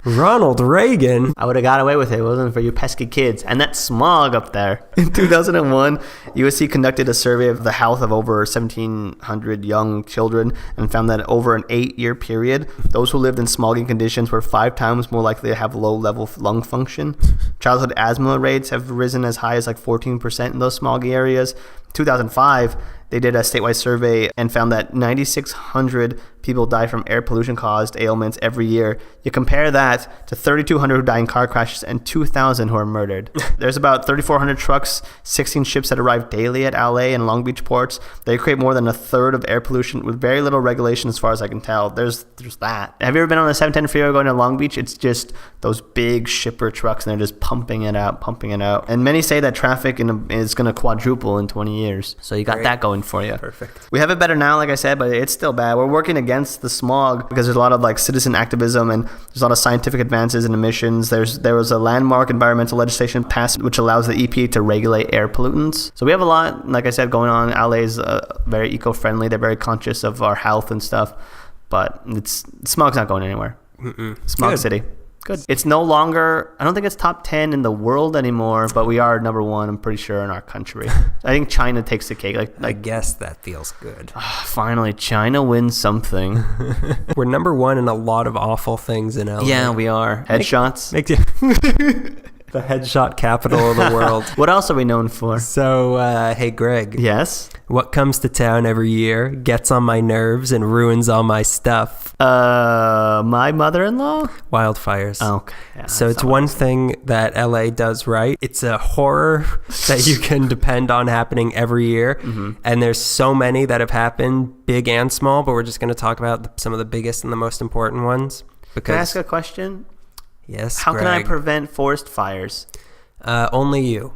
Ronald Reagan. I would have got away with it if it wasn't for you pesky kids and that smog up there. In 2001, USC conducted a survey of the health of over 1,700 young children and found that over an 8-year period, those who lived in smoggy conditions were 5 times more likely to have low-level lung function. Childhood asthma rates have risen as high as 14% in those smoggy areas. 2005, they did a statewide survey and found that 9,600 people die from air pollution-caused ailments every year. You compare that to 3,200 who die in car crashes and 2,000 who are murdered. There's about 3,400 trucks, 16 ships that arrive daily at LA and Long Beach ports. They create more than a third of air pollution with very little regulation as far as I can tell. There's that. Have you ever been on the 710 freeway going to Long Beach? It's just those big shipper trucks and they're just pumping it out. And many say that traffic is going to quadruple in 20 years. So you got that going for you. Perfect. We have it better now, like I said, but it's still bad. We're working against the smog because there's a lot of citizen activism and there's a lot of scientific advances in emissions. There was a landmark environmental legislation passed which allows the EPA to regulate air pollutants. So we have a lot, like I said, going on. LA is very eco-friendly. They're very conscious of our health and stuff, but smog's not going anywhere. Smog City. Good. It's no longer, I don't think it's top 10 in the world anymore, but we are number 1, I'm pretty sure, in our country. I think China takes the cake. I guess that feels good. Finally, China wins something. We're number 1 in a lot of awful things in LA. Yeah, we are. Headshots. The headshot capital of the world. What else are we known for? So, hey, Greg. Yes? What comes to town every year, gets on my nerves, and ruins all my stuff? My mother-in-law? Wildfires. Okay. Yeah, so it's one thing that LA does right. It's a horror that you can depend on happening every year. Mm-hmm. And there's so many that have happened, big and small, but we're just going to talk about some of the biggest and the most important ones. Can I ask a question? Yes, How Greg. can I prevent forest fires? Only you.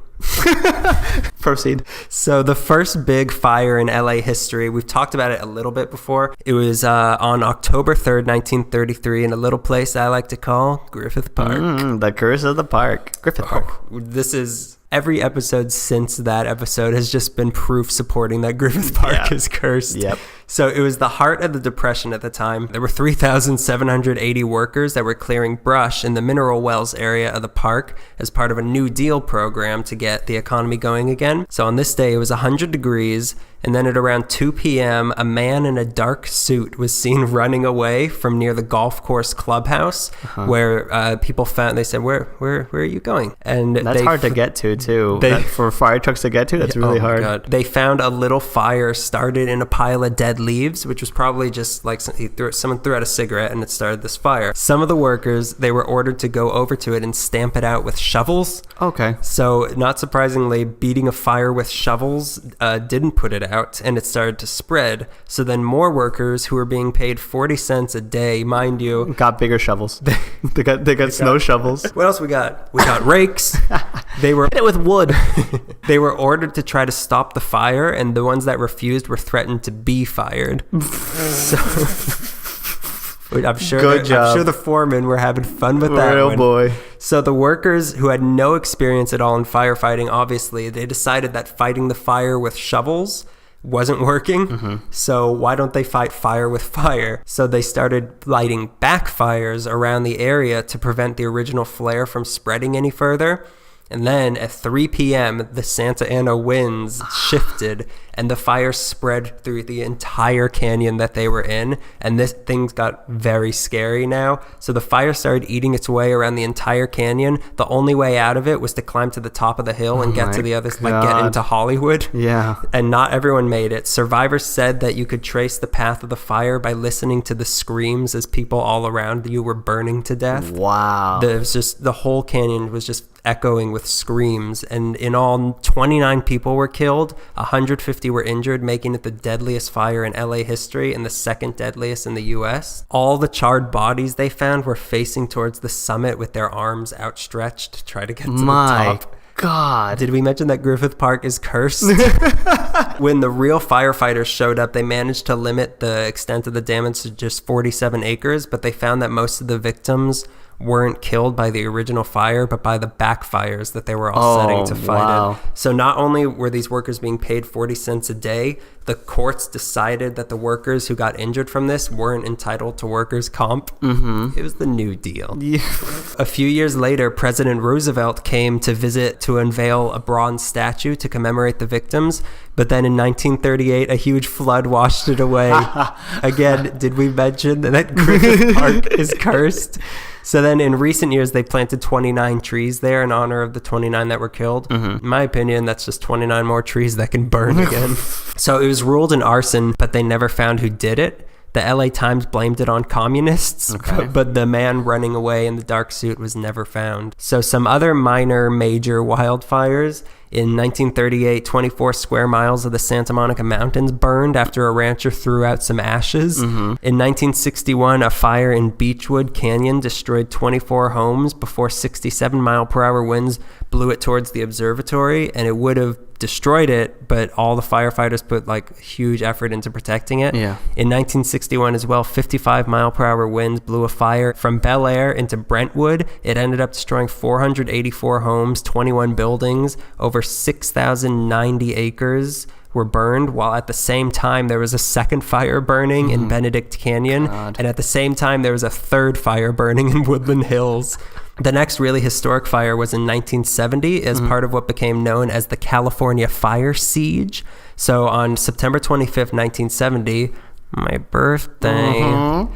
Proceed. So the first big fire in LA history, we've talked about it a little bit before. It was on October 3rd, 1933, in a little place I like to call Griffith Park. The curse of the park. Griffith Park. This is... Every episode since that episode has just been proof supporting that Griffith Park is cursed. Yep. So it was the heart of the Depression at the time. There were 3,780 workers that were clearing brush in the mineral wells area of the park as part of a New Deal program to get the economy going again. So on this day, it was 100 degrees. And then at around 2 p.m., a man in a dark suit was seen running away from near the golf course clubhouse, where people found. They said, "Where are you going?" And that's hard to get to too. For fire trucks to get to, that's really hard. God. They found a little fire started in a pile of dead dead leaves, which was probably just like someone threw out a cigarette and it started this fire. Some of the workers, they were ordered to go over to it and stamp it out with shovels. Okay. So not surprisingly, beating a fire with shovels didn't put it out, and it started to spread. So then more workers who were being paid 40 cents a day, mind you, got bigger shovels. they got snow shovels. What else we got? We got rakes. They were hit it with wood. They were ordered to try to stop the fire, and the ones that refused were threatened to be fired. So I'm sure the foremen were having fun with that one. Boy. So the workers who had no experience at all in firefighting, obviously, they decided that fighting the fire with shovels wasn't working. Mm-hmm. So why don't they fight fire with fire? So they started lighting backfires around the area to prevent the original flare from spreading any further. And then at 3 p.m., the Santa Ana winds shifted and the fire spread through the entire canyon that they were in. And this things got very scary now. So the fire started eating its way around the entire canyon. The only way out of it was to climb to the top of the hill and get to the other, like get into Hollywood. Yeah. And not everyone made it. Survivors said that you could trace the path of the fire by listening to the screams as people all around you were burning to death. Wow. The whole canyon was just echoing with screams, and in all 29 people were killed, 150 were injured, making it the deadliest fire in LA history and the second deadliest in the US. All the charred bodies they found were facing towards the summit with their arms outstretched to try to get to the top. God. Did we mention that Griffith Park is cursed? When the real firefighters showed up, they managed to limit the extent of the damage to just 47 acres, but they found that most of the victims weren't killed by the original fire, but by the backfires that they were all setting to fight it. So not only were these workers being paid 40 cents a day, the courts decided that the workers who got injured from this weren't entitled to workers' comp. Mm-hmm. It was the New Deal. Yeah. A few years later, President Roosevelt came to visit to unveil a bronze statue to commemorate the victims. But then in 1938, a huge flood washed it away. Again, did we mention that Griffith Park is cursed? So then in recent years, they planted 29 trees there in honor of the 29 that were killed. Mm-hmm. In my opinion, that's just 29 more trees that can burn again. So it was ruled an arson, but they never found who did it. The LA Times blamed it on communists, but the man running away in the dark suit was never found. So some other minor major wildfires. In 1938, 24 square miles of the Santa Monica Mountains burned after a rancher threw out some ashes. Mm-hmm. In 1961, a fire in Beechwood Canyon destroyed 24 homes before 67-mile-per-hour winds blew it towards the observatory, and it would have destroyed it, but all the firefighters put like huge effort into protecting it. Yeah. In 1961 as well, 55-mile-per-hour winds blew a fire from Bel Air into Brentwood. It ended up destroying 484 homes, 21 buildings, over 6,090 acres were burned, while at the same time there was a second fire burning in Benedict Canyon, and at the same time there was a third fire burning in Woodland Hills. The next really historic fire was in 1970 as part of what became known as the California Fire Siege. So on September 25th, 1970, my birthday.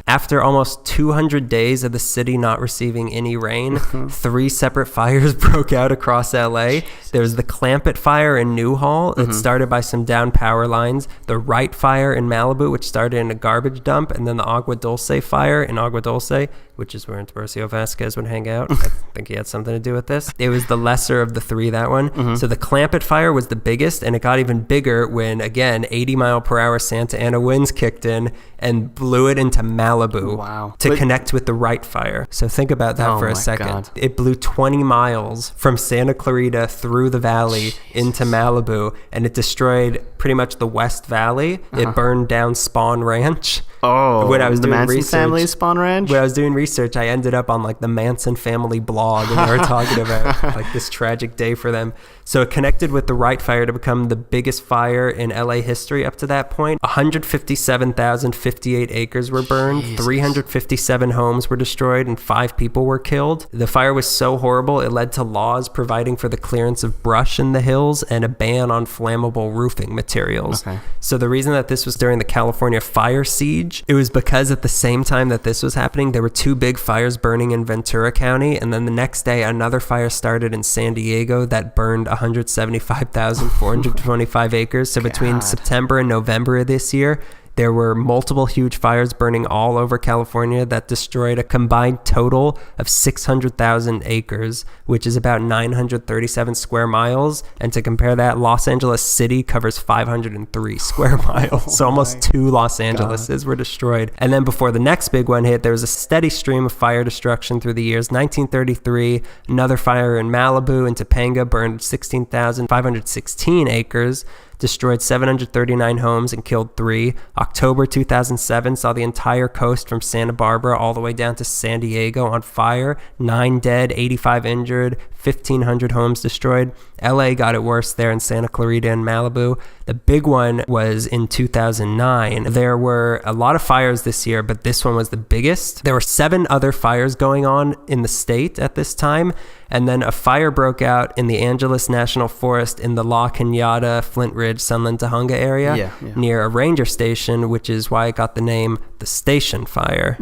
After almost 200 days of the city not receiving any rain, 3 separate fires broke out across LA. There was the Clampett fire in Newhall that started by some downed power lines, the Wright fire in Malibu, which started in a garbage dump, and then the Agua Dulce fire in Agua Dulce, which is where Tercio Vasquez would hang out. I think he had something to do with this. It was the lesser of the 3, that one. So the Clampett fire was the biggest, and it got even bigger when, again, 80-mile-per-hour Santa Ana winds kicked in and blew it into Malibu to connect with the Wright fire. So think about that for a second. God. It blew 20 miles from Santa Clarita through the valley into Malibu, and it destroyed pretty much the West Valley. It burned down Spawn Ranch. When I was doing Manson research, family Spawn Ranch? When I was doing research, I ended up on like the Manson family blog, and they were talking about like this tragic day for them. So it connected with the Wright fire to become the biggest fire in LA history up to that point. 157,058 acres were burned, 357 homes were destroyed, and 5 people were killed. The fire was so horrible, it led to laws providing for the clearance of brush in the hills and a ban on flammable roofing materials. So the reason that this was during the California Fire Siege, it was because at the same time that this was happening, there were 2 big fires burning in Ventura County, and then the next day another fire started in San Diego that burned 175,425 acres. So between September and November of this year, There were multiple huge fires burning all over California that destroyed a combined total of 600,000 acres, which is about 937 square miles. And to compare that, Los Angeles City covers 503 square miles. So almost 2 Los Angeleses were destroyed. And then before the next big one hit, there was a steady stream of fire destruction through the years. 1933, another fire in Malibu in Topanga burned 16,516 acres, destroyed 739 homes and killed 3. October 2007 saw the entire coast from Santa Barbara all the way down to San Diego on fire. 9 dead, 85 injured, 1,500 homes destroyed. LA got it worse there in Santa Clarita and Malibu. The big one was in 2009. There were a lot of fires this year, but this one was the biggest. There were 7 other fires going on in the state at this time, and then a fire broke out in the Angeles National Forest in the La Cañada, Flint Ridge, Sunland, Tujunga area near a ranger station, which is why it got the name the Station Fire.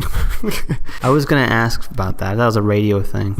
I was going to ask about that. That was a radio thing.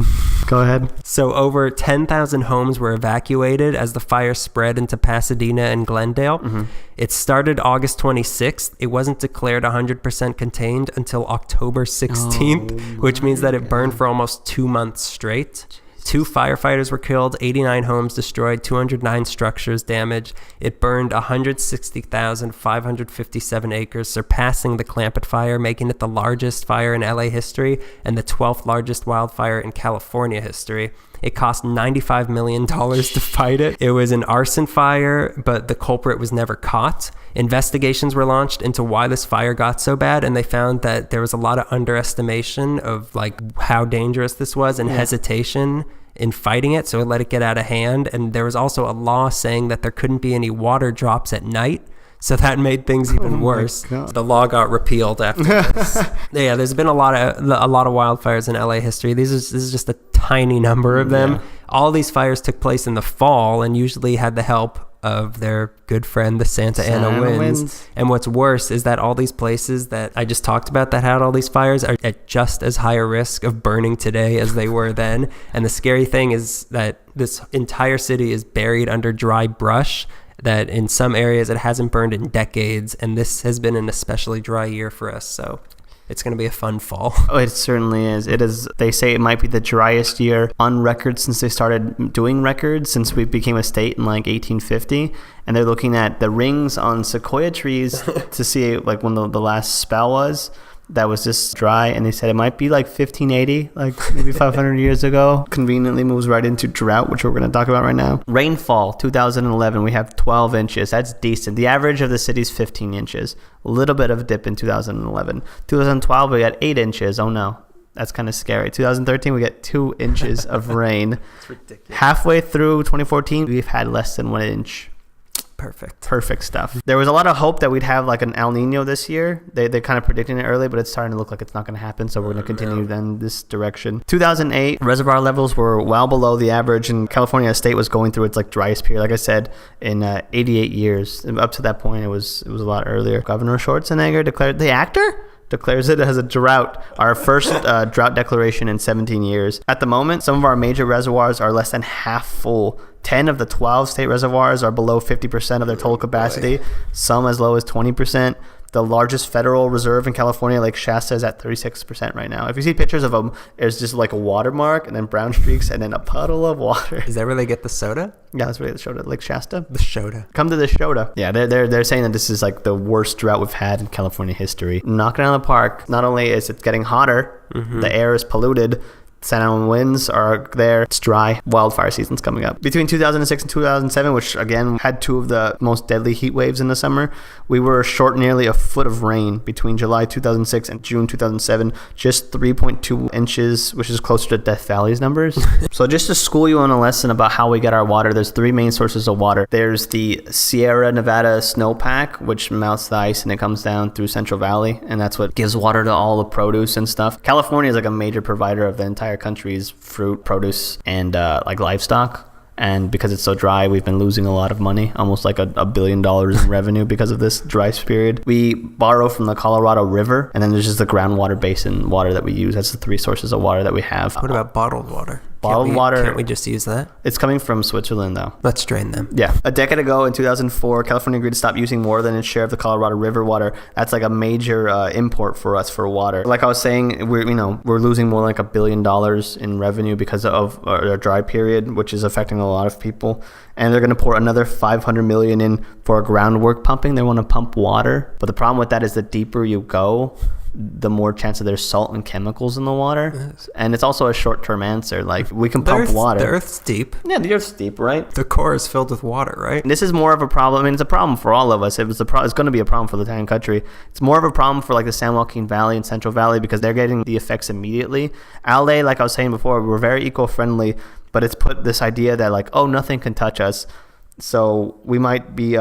Go ahead. So over 10,000 homes were evacuated as the fire spread into Pasadena and Glendale. Mm-hmm. It started August 26th. It wasn't declared 100% contained until October 16th, which means that it burned for almost 2 months straight. 2 firefighters were killed, 89 homes destroyed, 209 structures damaged. It burned 160,557 acres, surpassing the Clampett fire, making it the largest fire in LA history and the 12th largest wildfire in California history. It cost $95 million to fight it. It was an arson fire, but the culprit was never caught. Investigations were launched into why this fire got so bad, and they found that there was a lot of underestimation of like how dangerous this was and hesitation in fighting it, so it let it get out of hand. And there was also a law saying that there couldn't be any water drops at night, so that made things even worse. The law got repealed after this. Yeah, there's been a lot of wildfires in LA history. This is just a tiny number of them. Yeah. All these fires took place in the fall and usually had the help of their good friend, the Santa Ana winds. And what's worse is that all these places that I just talked about that had all these fires are at just as high a risk of burning today as they were then. And the scary thing is that this entire city is buried under dry brush, that in some areas it hasn't burned in decades, and this has been an especially dry year for us, so it's going to be a fun fall. Oh, it certainly is. It is. They say it might be the driest year on record since they started doing records, since we became a state in like 1850, and they're looking at the rings on sequoia trees to see like when the last spell was that was just dry, and they said it might be like 1580, like maybe 500 years ago. Conveniently moves right into drought, which we're going to talk about right now. Rainfall, 2011, we have 12 inches. That's decent. The average of the city's 15 inches. A little bit of a dip in 2011. 2012, we got 8 inches. Oh no, that's kind of scary. 2013, we get 2 inches of rain. It's ridiculous. Halfway through 2014, we've had less than 1 inch. Perfect stuff. There was a lot of hope that we'd have like an El Nino this year. They're kind of predicting it early, but it's starting to look like it's not going to happen, so we're going to continue then this direction. 2008, reservoir levels were well below the average, and California state was going through its like driest period, like I said, in 88 years. Up to that point, it was a lot earlier. Governor Schwarzenegger declares it as a drought, our first drought declaration in 17 years. At the moment, some of our major reservoirs are less than half full. 10 of the 12 state reservoirs are below 50% of their total capacity, some as low as 20%. The largest federal reserve in California, Lake Shasta, is at 36% right now. If you see pictures of them, there's just like a watermark and then brown streaks and then a puddle of water. Is that where they get the soda? Yeah, that's where they get the soda. Lake Shasta. The soda. Come to the soda. Yeah, they're saying that this is like the worst drought we've had in California history. Knocking out of the park. Not only is it getting hotter, the air is polluted. Santa Ana winds are there. It's dry. Wildfire season's coming up. Between 2006 and 2007, which again had 2 of the most deadly heat waves in the summer, we were short nearly a foot of rain between July 2006 and June 2007. Just 3.2 inches, which is closer to Death Valley's numbers. So just to school you on a lesson about how we get our water, there's 3 main sources of water. There's the Sierra Nevada snowpack, which melts the ice and it comes down through Central Valley, and that's what gives water to all the produce and stuff. California is like a major provider of the entire country's fruit, produce, and like livestock. And because it's so dry, we've been losing a lot of money, almost like $1 billion in revenue because of this dry period. We borrow from the Colorado River, and then there's just the groundwater basin water that we use. That's the 3 sources of water that we have. What about bottled water? Bottled water. Can't we just use that? It's coming from Switzerland, though. Let's drain them. Yeah. A decade ago, in 2004, California agreed to stop using more than its share of the Colorado River water. That's like a major import for us for water. Like I was saying, we're losing more like $1 billion in revenue because of our dry period, which is affecting a lot of people. And they're going to pour another $500 million in for groundwork pumping. They want to pump water, but the problem with that is the deeper you go, the more chance that there's salt and chemicals in the water. Yes. And it's also a short-term answer. Like, we can pump water. The Earth's deep. Yeah, the Earth's deep, right? The core is filled with water, right? This is more of a problem. I mean, it's a problem for all of us. It's going to be a problem for the entire country. It's more of a problem for, like, the San Joaquin Valley and Central Valley because they're getting the effects immediately. LA, like I was saying before, we're very eco-friendly, but it's put this idea that, like, oh, nothing can touch us. So we might be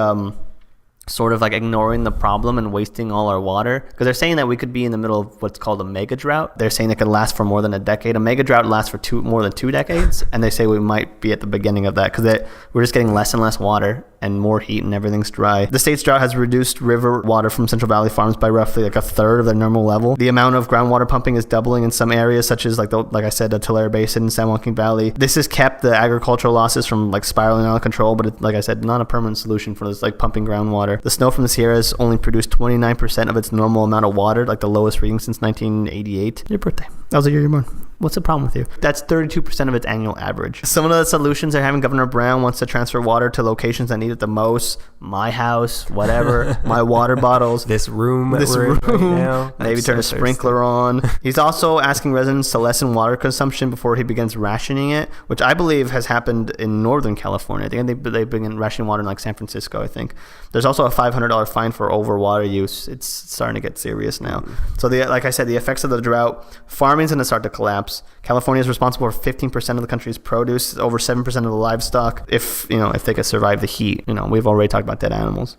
sort of like ignoring the problem and wasting all our water, because they're saying that we could be in the middle of what's called a mega drought. They're saying it could last for more than a decade. A mega drought lasts for more than 2 decades, and they say we might be at the beginning of that because we're just getting less and less water and more heat and everything's dry. The state's drought has reduced river water from Central Valley farms by roughly like 1/3 of their normal level. The amount of groundwater pumping is doubling in some areas, such as like I said, the Tulare Basin and San Joaquin Valley. This has kept the agricultural losses from like spiraling out of control, but it's, like I said, not a permanent solution for this like pumping groundwater. The snow from the Sierras only produced 29% of its normal amount of water, like the lowest reading since 1988. Your birthday. That was the year you're born. What's the problem with you? That's 32% of its annual average. Some of the solutions are having Governor Brown wants to transfer water to locations that need it the most. My house, whatever, my water bottles. This room right now. Maybe turn a sprinkler on. He's also asking residents to lessen water consumption before he begins rationing it, which I believe has happened in Northern California. I think they begin rationing water in like San Francisco, I think. There's also a $500 fine for overwater use. It's starting to get serious now. So like I said, the effects of the drought, farming's going to start to collapse. California is responsible for 15% of the country's produce, over 7% of the livestock. If they could survive the heat, we've already talked about dead animals.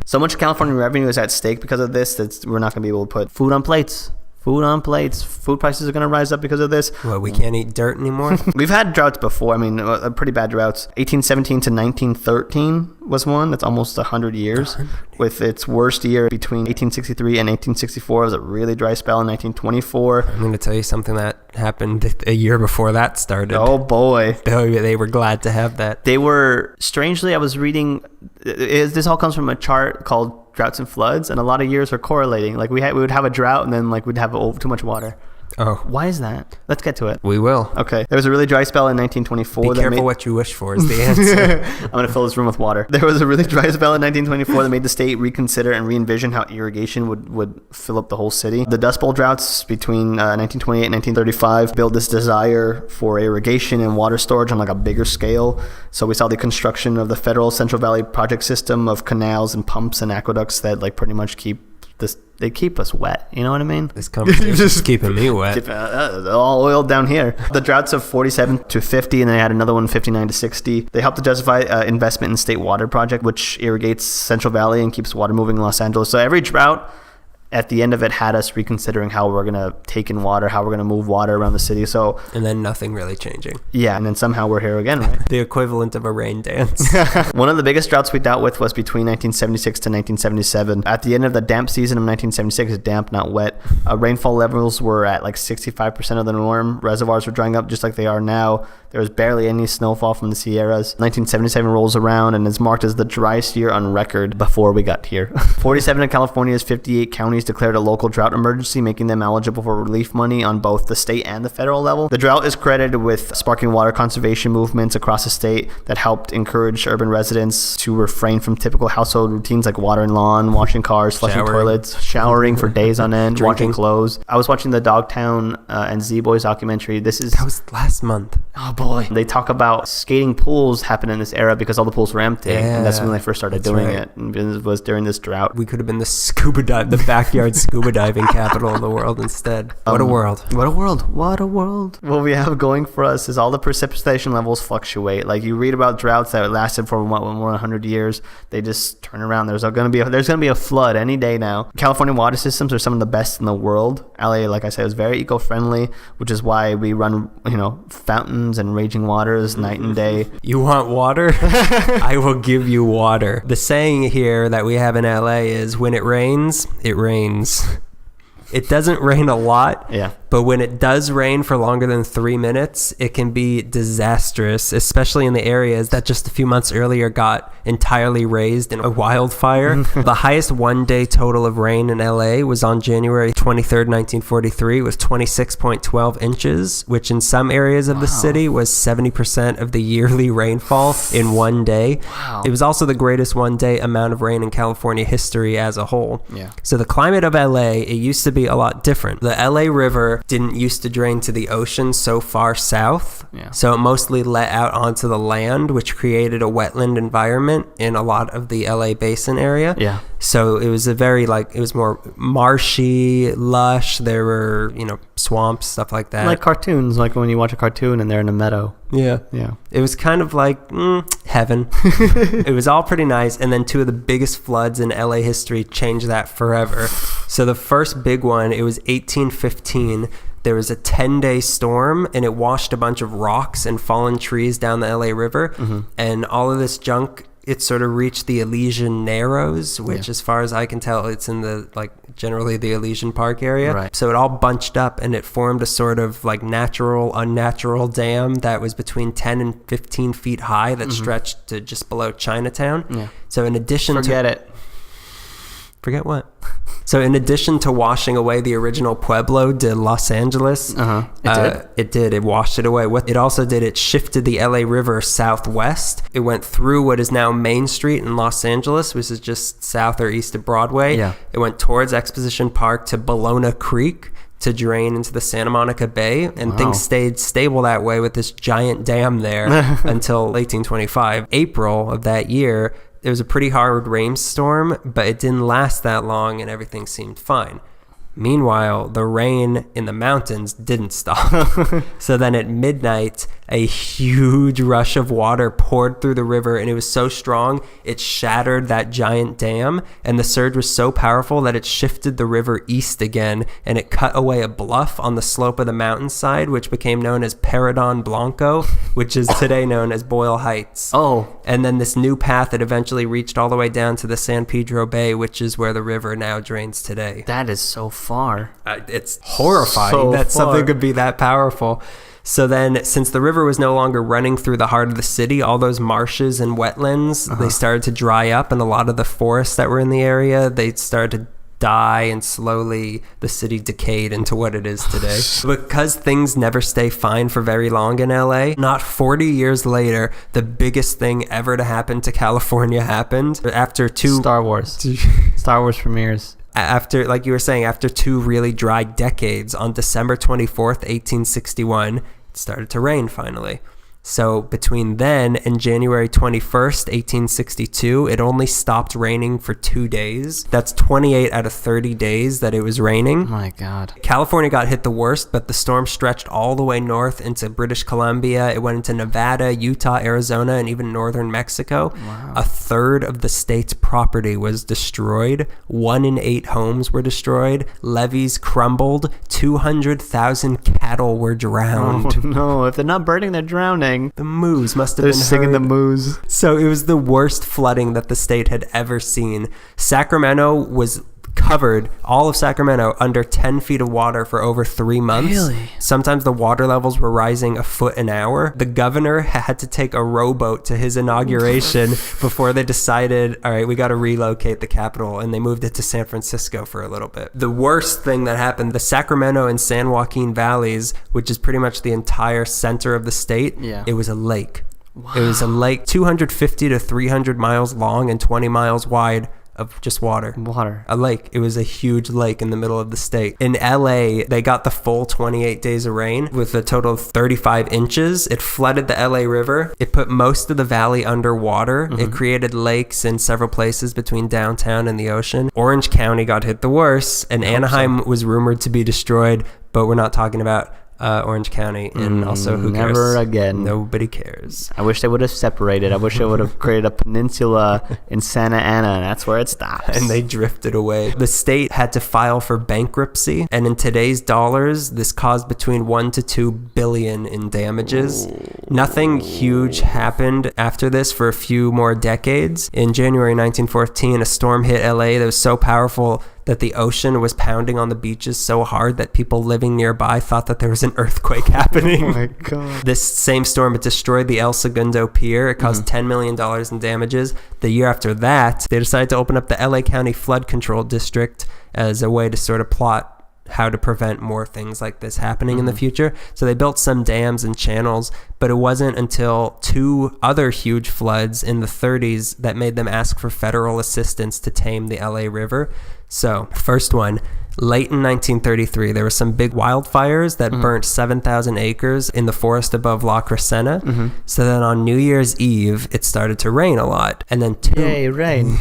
So much California revenue is at stake because of this that we're not going to be able to put food on plates. Food prices are going to rise up because of this. What, we can't eat dirt anymore? We've had droughts before. I mean, pretty bad droughts. 1817 to 1913 was one. That's almost 100 years. With its worst year between 1863 and 1864. It was a really dry spell in 1924. I'm going to tell you something that happened a year before that started. Oh, boy. They were glad to have that. They were, strangely, I was reading, this all comes from a chart called Droughts and Floods, and a lot of years are correlating. Like we would have a drought and then like we'd have too much water. Oh. Why is that? Let's get to it. We will. Okay. There was a really dry spell in 1924. Be careful what you wish for is the answer. I'm going to fill this room with water. There was a really dry spell in 1924 that made the state reconsider and re-envision how irrigation would fill up the whole city. The Dust Bowl droughts between 1928 and 1935 built this desire for irrigation and water storage on like a bigger scale. So we saw the construction of the federal Central Valley project system of canals and pumps and aqueducts that like pretty much keep us wet. You know what I mean? This conversation is keeping me wet. All oiled down here. The droughts of 47 to 50, and then they had another one 59 to 60. They helped to justify investment in state water project, which irrigates Central Valley and keeps water moving in Los Angeles. So every drought, at the end of it, had us reconsidering how we're going to take in water, how we're going to move water around the city. So, and then nothing really changing. Yeah, and then somehow we're here again, right? The equivalent of a rain dance. One of the biggest droughts we dealt with was between 1976 to 1977. At the end of the damp season of 1976, damp, not wet, rainfall levels were at like 65% of the norm. Reservoirs were drying up just like they are now. There was barely any snowfall from the Sierras. 1977 rolls around and is marked as the driest year on record before we got here. 47 of California's 58 counties declared a local drought emergency, making them eligible for relief money on both the state and the federal level. The drought is credited with sparking water conservation movements across the state that helped encourage urban residents to refrain from typical household routines like watering lawn, washing cars, flushing toilets, showering for days on end, washing clothes. I was watching the Dogtown and Z-Boys documentary. That was last month. Oh boy. They talk about skating pools happened in this era because all the pools were empty. Yeah, and that's when they first started doing it. And it was during this drought. We could have been the backyard scuba diving capital of the world instead. What a world. What a world. What a world. What we have going for us is all the precipitation levels fluctuate. Like you read about droughts that lasted for more than 100 years. They just turn around. There's going to be a flood any day now. California water systems are some of the best in the world. LA, like I said, is very eco-friendly, which is why we run, fountains and raging waters night and day. You want water? I will give you water. The saying here that we have in LA is when it rains, it rains. It doesn't rain a lot, But when it does rain for longer than 3 minutes, it can be disastrous, especially in the areas that just a few months earlier got entirely razed in a wildfire. The highest one-day total of rain in LA was on January 23rd, 1943, with 26.12 inches, which in some areas of the city was 70% of the yearly rainfall in one day. Wow. It was also the greatest one-day amount of rain in California history as a whole. Yeah. So the climate of LA, it used to be a lot different. The LA River didn't used to drain to the ocean so far south. Yeah. So it mostly let out onto the land, which created a wetland environment in a lot of the LA basin area. Yeah. So it was it was more marshy, lush. There were, swamps, stuff like that. Like cartoons, like when you watch a cartoon and they're in a meadow. Yeah. Yeah. It was kind of like heaven. It was all pretty nice. And then two of the biggest floods in LA history changed that forever. So the first big one, it was 1815. There was a 10-day storm, and it washed a bunch of rocks and fallen trees down the LA River. Mm-hmm. And all of this junk, it sort of reached the Elysian Narrows, which as far as I can tell, it's in the, generally the Elysian Park area. Right. So it all bunched up, and it formed a sort of natural, unnatural dam that was between 10 and 15 feet high that stretched to just below Chinatown. Yeah. So in addition Forget what? So in addition to washing away the original Pueblo de Los Angeles, it did. It washed it away. What it also did, it shifted the LA River southwest. It went through what is now Main Street in Los Angeles, which is just south or east of Broadway. Yeah. It went towards Exposition Park to Bologna Creek to drain into the Santa Monica Bay, and things stayed stable that way with this giant dam there until 1825. April of that year, it was a pretty hard rainstorm, but it didn't last that long and everything seemed fine. Meanwhile, the rain in the mountains didn't stop. So then at midnight, a huge rush of water poured through the river, and it was so strong, it shattered that giant dam, and the surge was so powerful that it shifted the river east again, and it cut away a bluff on the slope of the mountainside, which became known as Paredon Blanco, which is today known as Boyle Heights. Oh. And then this new path that eventually reached all the way down to the San Pedro Bay, which is where the river now drains today. That is so far. It's horrifying that something could be that powerful. So then, since the river was no longer running through the heart of the city, all those marshes and wetlands, they started to dry up, and a lot of the forests that were in the area, they started to die, and slowly the city decayed into what it is today. Because things never stay fine for very long in LA, not 40 years later, the biggest thing ever to happen to California happened. After Star Wars premieres. After, like you were saying, after two really dry decades, on December 24th, 1861, it started to rain finally. So between then and January 21st, 1862, it only stopped raining for 2 days. That's 28 out of 30 days that it was raining. Oh my God. California got hit the worst, but the storm stretched all the way north into British Columbia. It went into Nevada, Utah, Arizona, and even northern Mexico. Wow. A third of the state's property was destroyed. 1 in 8 homes were destroyed. Levees crumbled. 200,000 cattle were drowned. Oh no, if they're not burning, they're drowning. The moose must have been singing heard. The moose. So it was the worst flooding that the state had ever seen. Sacramento was covered, all of Sacramento, under 10 feet of water for over 3 months. Really? Sometimes the water levels were rising a foot an hour. The governor had to take a rowboat to his inauguration before they decided, all right, we got to relocate the capital, and they moved it to San Francisco for a little bit. The worst thing that happened, the Sacramento and San Joaquin valleys, which is pretty much the entire center of the state, it was a lake. Wow. It was a lake 250 to 300 miles long and 20 miles wide, of just water. A lake. It was a huge lake in the middle of the state. In LA, they got the full 28 days of rain with a total of 35 inches. It flooded the LA River. It put most of the valley underwater. Mm-hmm. It created lakes in several places between downtown and the ocean. Orange County got hit the worst, and Anaheim was rumored to be destroyed, but we're not talking about Orange County, and also who cares? Never again. Nobody cares. I wish they would have separated. I wish they would have created a peninsula in Santa Ana, and that's where it stops. And they drifted away. The state had to file for bankruptcy, and in today's dollars, this caused between 1 to 2 billion in damages. Ooh. Nothing huge happened after this for a few more decades. In January 1914, a storm hit LA that was so powerful that the ocean was pounding on the beaches so hard that people living nearby thought that there was an earthquake happening. Oh my God. This same storm, it destroyed the El Segundo Pier. It caused $10 million in damages. The year after that, they decided to open up the LA County Flood Control District as a way to sort of plot how to prevent more things like this happening in the future. So they built some dams and channels, but it wasn't until 2 other huge floods in the 30s that made them ask for federal assistance to tame the LA River. So first one, late in 1933, there were some big wildfires that burnt 7,000 acres in the forest above La Crescenta. So then on New Year's Eve, it started to rain a lot. And then Yay, rain.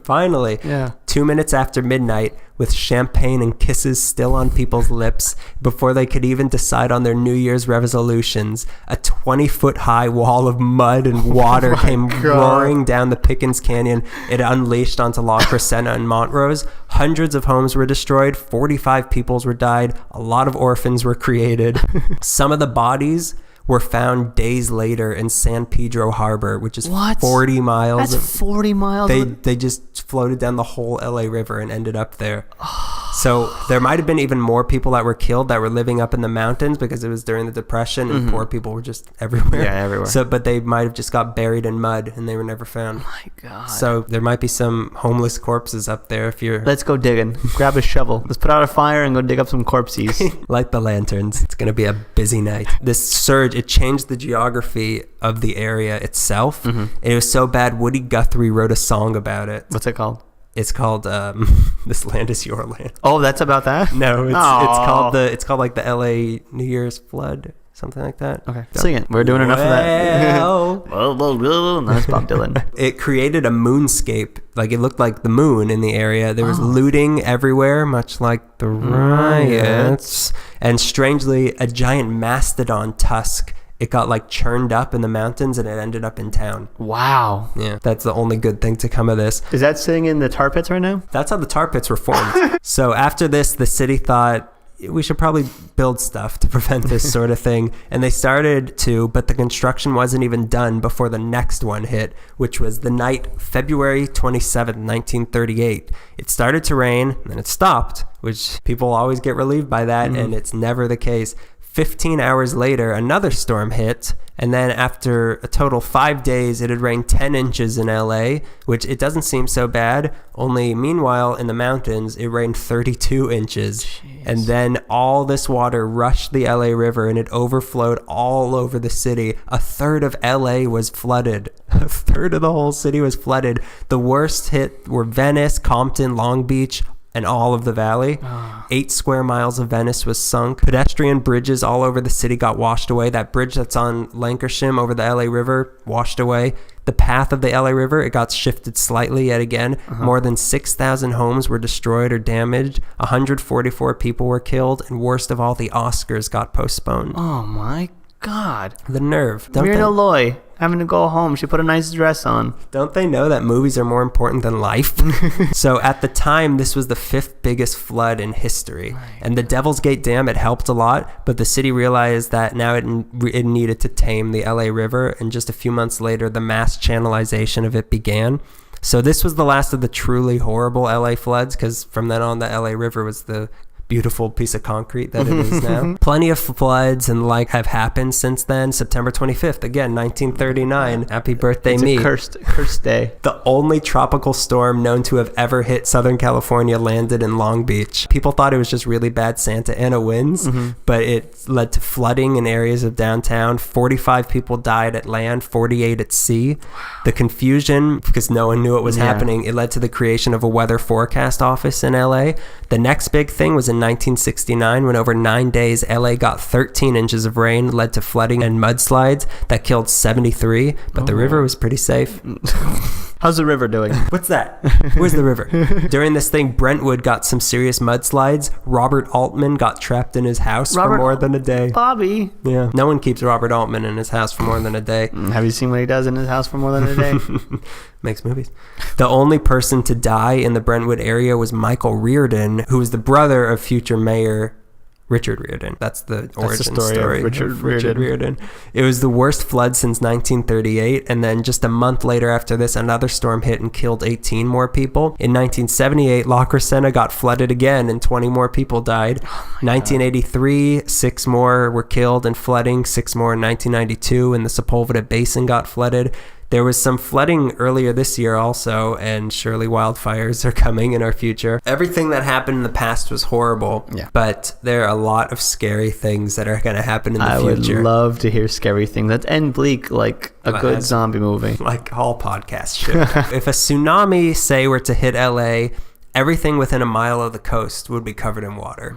Finally, 2 minutes after midnight, with champagne and kisses still on people's lips, before they could even decide on their New Year's resolutions, a 20-foot high wall of mud and water came roaring down the Pickens Canyon. It unleashed onto La Crescenta and Montrose. Hundreds of homes were destroyed. 45 people were died. A lot of orphans were created. Some of the bodies were found days later in San Pedro Harbor, which is 40 miles. That's 40 miles. They just floated down the whole LA River and ended up there. So there might have been even more people that were killed that were living up in the mountains because it was during the Depression and poor people were just everywhere. Yeah, everywhere. So, but they might have just got buried in mud and they were never found. Oh my God. So there might be some homeless corpses up there if you're... Let's go digging. Grab a shovel. Let's put out a fire and go dig up some corpses. Light the lanterns. It's going to be a busy night. This surge, it changed the geography of the area itself. It was so bad, Woody Guthrie wrote a song about it. What's it called? It's called "This Land Is Your Land." Oh, that's about that? No, it's called like the LA New Year's flood, something like that. Okay, sing it. We're doing enough of that. Well, that's Bob Dylan. It created a moonscape. Like it looked like the moon in the area. There was looting everywhere, much like the riots. And strangely, a giant mastodon tusk. It got like churned up in the mountains and it ended up in town. Wow. Yeah, that's the only good thing to come of this. Is that sitting in the tar pits right now? That's how the tar pits were formed. So after this, the city thought, we should probably build stuff to prevent this sort of thing. And they started to, but the construction wasn't even done before the next one hit, which was the night February 27th, 1938. It started to rain, and then it stopped, which people always get relieved by that, and it's never the case. 15 hours later, another storm hit, and then after a total 5 days, it had rained 10 inches in LA, which it doesn't seem so bad. Only meanwhile, in the mountains, it rained 32 inches. Jeez. And then all this water rushed the LA River, and it overflowed all over the city. A third of LA was flooded. A third of the whole city was flooded. The worst hit were Venice, Compton, Long Beach, and all of the valley. 8 square miles of Venice was sunk. Pedestrian bridges all over the city got washed away. That bridge that's on Lancashire over the LA River washed away. The path of the LA River, it got shifted slightly yet again. More than 6,000 homes were destroyed or damaged. 144 people were killed. And worst of all, the Oscars got postponed. Oh my God. The nerve. Myrna Loy having to go home. She put a nice dress on. Don't they know that movies are more important than life? So at the time, this was the 5th biggest flood in history. And the Devil's Gate Dam, it helped a lot, but the city realized that now it needed to tame the LA River, and just a few months later, the mass channelization of it began. So this was the last of the truly horrible LA floods, because from then on, the LA River was the beautiful piece of concrete that it is now. Plenty of floods and like have happened since then. September 25th, again, 1939. Happy birthday, me. It's a cursed day. The only tropical storm known to have ever hit Southern California landed in Long Beach. People thought it was just really bad Santa Ana winds, but it led to flooding in areas of downtown. 45 people died at land, 48 at sea. The confusion, because no one knew what was happening, it led to the creation of a weather forecast office in LA. The next big thing was in 1969, when over 9 days, LA got 13 inches of rain, led to flooding and mudslides that killed 73, but the river was pretty safe. How's the river doing? What's that? Where's the river? During this thing, Brentwood got some serious mudslides. Robert Altman got trapped in his house for more than a day. Bobby. Yeah. No one keeps Robert Altman in his house for more than a day. Have you seen what he does in his house for more than a day? Makes movies. The only person to die in the Brentwood area was Michael Reardon, who was the brother of future mayor Richard Riordan. That's the origin story of Richard Riordan. It was the worst flood since 1938, and then just a month later after this, another storm hit and killed 18 more people. In 1978, La Crescenta got flooded again, and 20 more people died. 1983, 6 more were killed in flooding, 6 more in 1992, and the Sepulveda Basin got flooded. There was some flooding earlier this year also, and surely wildfires are coming in our future. Everything that happened in the past was horrible, but there are a lot of scary things that are going to happen in the future. I would love to hear scary things that end bleak like a good zombie movie. Like all podcasts should. If a tsunami, say, were to hit LA, everything within a mile of the coast would be covered in water.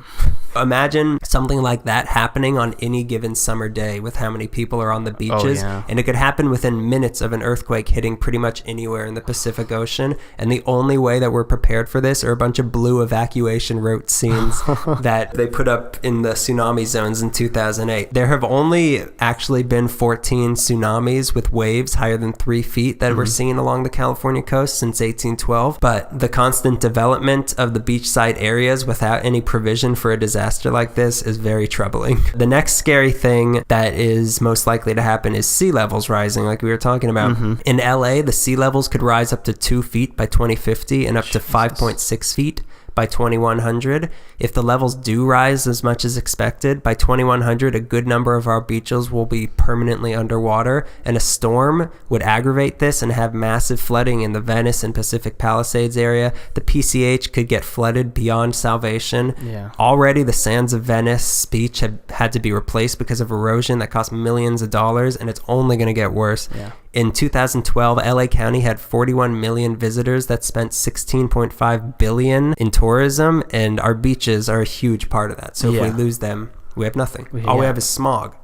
Imagine something like that happening on any given summer day with how many people are on the beaches. And it could happen within minutes of an earthquake hitting pretty much anywhere in the Pacific Ocean. And the only way that we're prepared for this are a bunch of blue evacuation route scenes that they put up in the tsunami zones in 2008. There have only actually been 14 tsunamis with waves higher than 3 feet that were seen along the California coast since 1812. But the constant development of the beachside areas without any provision for a disaster like this is very troubling. The next scary thing that is most likely to happen is sea levels rising, like we were talking about. In LA, the sea levels could rise up to 2 feet by 2050 and up to 5.6 feet by 2100. If the levels do rise as much as expected, by 2100, a good number of our beaches will be permanently underwater, and a storm would aggravate this and have massive flooding in the Venice and Pacific Palisades area. The PCH could get flooded beyond salvation. Already, the sands of Venice Beach have had to be replaced because of erosion that cost millions of dollars, and it's only going to get worse. In 2012, LA County had 41 million visitors that spent $16.5 billion in tourism, and our beaches are a huge part of that. So if we lose them, we have nothing. All we have is smog.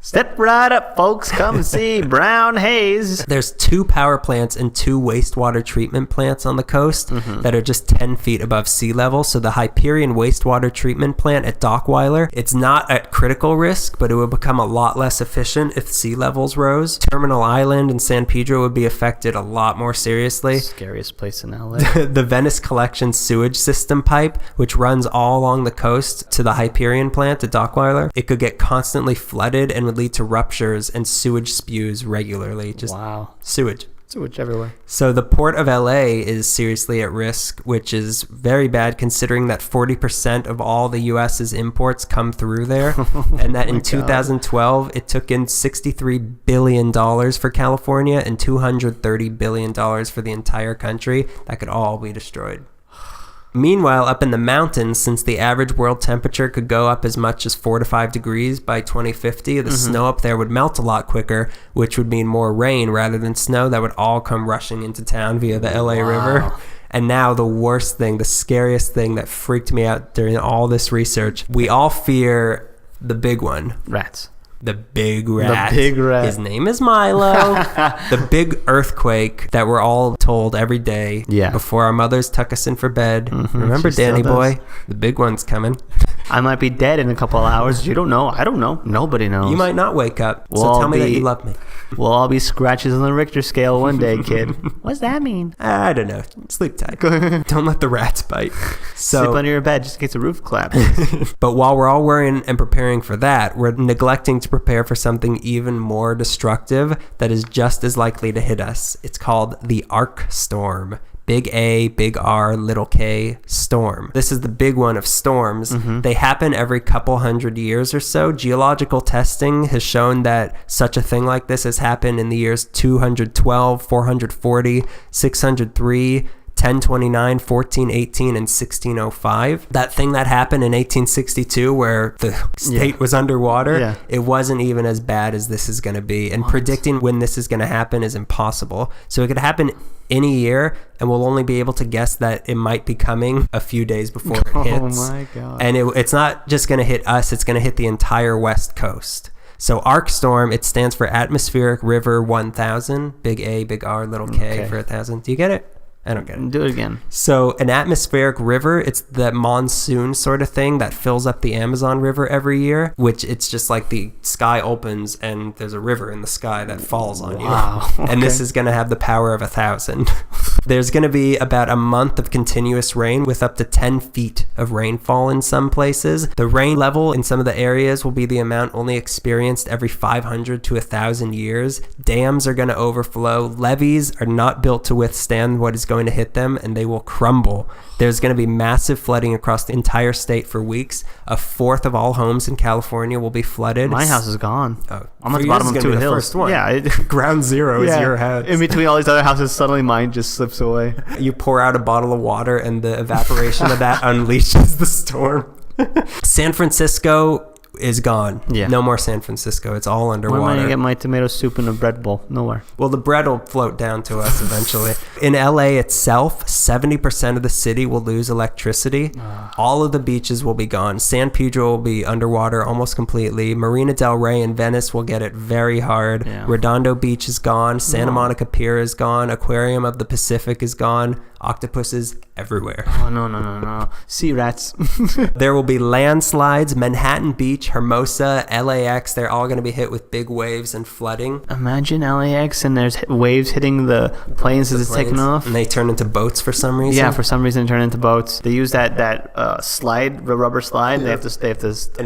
Step right up, folks. Come see brown haze. There's 2 power plants and 2 wastewater treatment plants on the coast that are just 10 feet above sea level. So the Hyperion wastewater treatment plant at Dockweiler, it's not at critical risk, but it would become a lot less efficient if sea levels rose. Terminal Island and San Pedro would be affected a lot more seriously. Scariest place in LA. The Venice Collection sewage system pipe, which runs all along the coast to the Hyperion plant at Dockweiler, it could get constantly flooded and would lead to ruptures and sewage spews regularly. Just sewage everywhere. So the port of LA is seriously at risk, which is very bad considering that 40% of all the US's imports come through there, and that in 2012 it took in $63 billion for California and $230 billion for the entire country. That could all be destroyed. Meanwhile, up in the mountains, since the average world temperature could go up as much as 4 to 5 degrees by 2050, the snow up there would melt a lot quicker, which would mean more rain rather than snow that would all come rushing into town via the LA River. And now the worst thing, the scariest thing that freaked me out during all this research, we all fear the big one. Rats. The big rat. The big rat. His name is Milo. The big earthquake that we're all told every day before our mothers tuck us in for bed. Remember, Danny boy? The big one's coming. I might be dead in a couple of hours. You don't know. I don't know. Nobody knows. You might not wake up. So tell me that you love me. We'll all be scratches on the Richter scale one day, kid. What's that mean? I don't know. Sleep tight. Don't let the rats bite. Sleep under your bed just in case the roof collapses. But while we're all worrying and preparing for that, we're neglecting to prepare for something even more destructive that is just as likely to hit us. It's called the ARkStorm. Big A, big R, little K, storm. This is the big one of storms. They happen every couple hundred years or so. Geological testing has shown that such a thing like this has happened in the years 212, 440, 603, 1029, 1418, and 1605. That thing that happened in 1862 where the state was underwater, it wasn't even as bad as this is going to be. And predicting when this is going to happen is impossible. So it could happen any year, and we'll only be able to guess that it might be coming a few days before it hits. Oh my God. And it's not just going to hit us, it's going to hit the entire West Coast. So ARkStorm, it stands for Atmospheric River 1000, big A, big R, little K for 1,000. Do you get it? I don't get it. Do it again. So an atmospheric river, it's the monsoon sort of thing that fills up the Amazon River every year, which it's just like the sky opens and there's a river in the sky that falls on you. Wow. And this is going to have the power of 1,000. There's going to be about a month of continuous rain with up to 10 feet of rainfall in some places. The rain level in some of the areas will be the amount only experienced every 500 to 1,000 years. Dams are going to overflow. Levees are not built to withstand what is going to hit them, and they will crumble. There's going to be massive flooding across the entire state for weeks. A fourth of all homes in California will be flooded. My house is gone. Oh, I'm at the bottom of 2 hills. First one. Yeah. Ground zero is your house. In between all these other houses, suddenly mine just slips away. You pour out a bottle of water and the evaporation of that unleashes the storm. San Francisco is gone. Yeah. No more San Francisco. It's all underwater. Where am I going to get my tomato soup in a bread bowl? Nowhere. Well, the bread will float down to us eventually. In LA itself, 70% of the city will lose electricity. All of the beaches will be gone. San Pedro will be underwater almost completely. Marina del Rey in Venice will get it very hard. Yeah. Redondo Beach is gone. Santa Monica Pier is gone. Aquarium of the Pacific is gone. Octopuses everywhere. Oh, no. Sea rats. There will be landslides. Manhattan Beach, Hermosa, LAX, they're all going to be hit with big waves and flooding. Imagine LAX and there's waves hitting the planes as it's taking off. And they turn into boats for some reason. Yeah, for some reason they turn into boats. They use that slide, the rubber slide. Yeah. They have to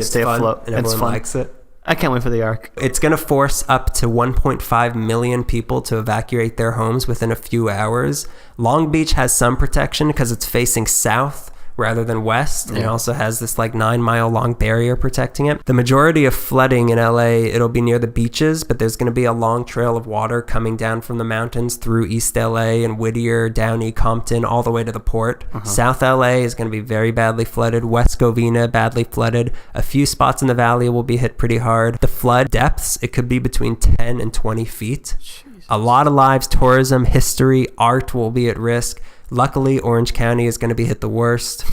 stay afloat. And everyone likes it. I can't wait for the Ark. It's going to force up to 1.5 million people to evacuate their homes within a few hours. Long Beach has some protection because it's facing south rather than west. Yeah. And it also has this 9-mile long barrier protecting it. The majority of flooding in LA, it'll be near the beaches, but there's going to be a long trail of water coming down from the mountains through East LA and Whittier, Downey, Compton, all the way to the port. South LA is going to be very badly flooded. West Covina, badly flooded. A few spots in the valley will be hit pretty hard. The flood depths, it could be between 10 and 20 feet. Jeez. A lot of lives, tourism, history, art will be at risk. Luckily, Orange County is going to be hit the worst.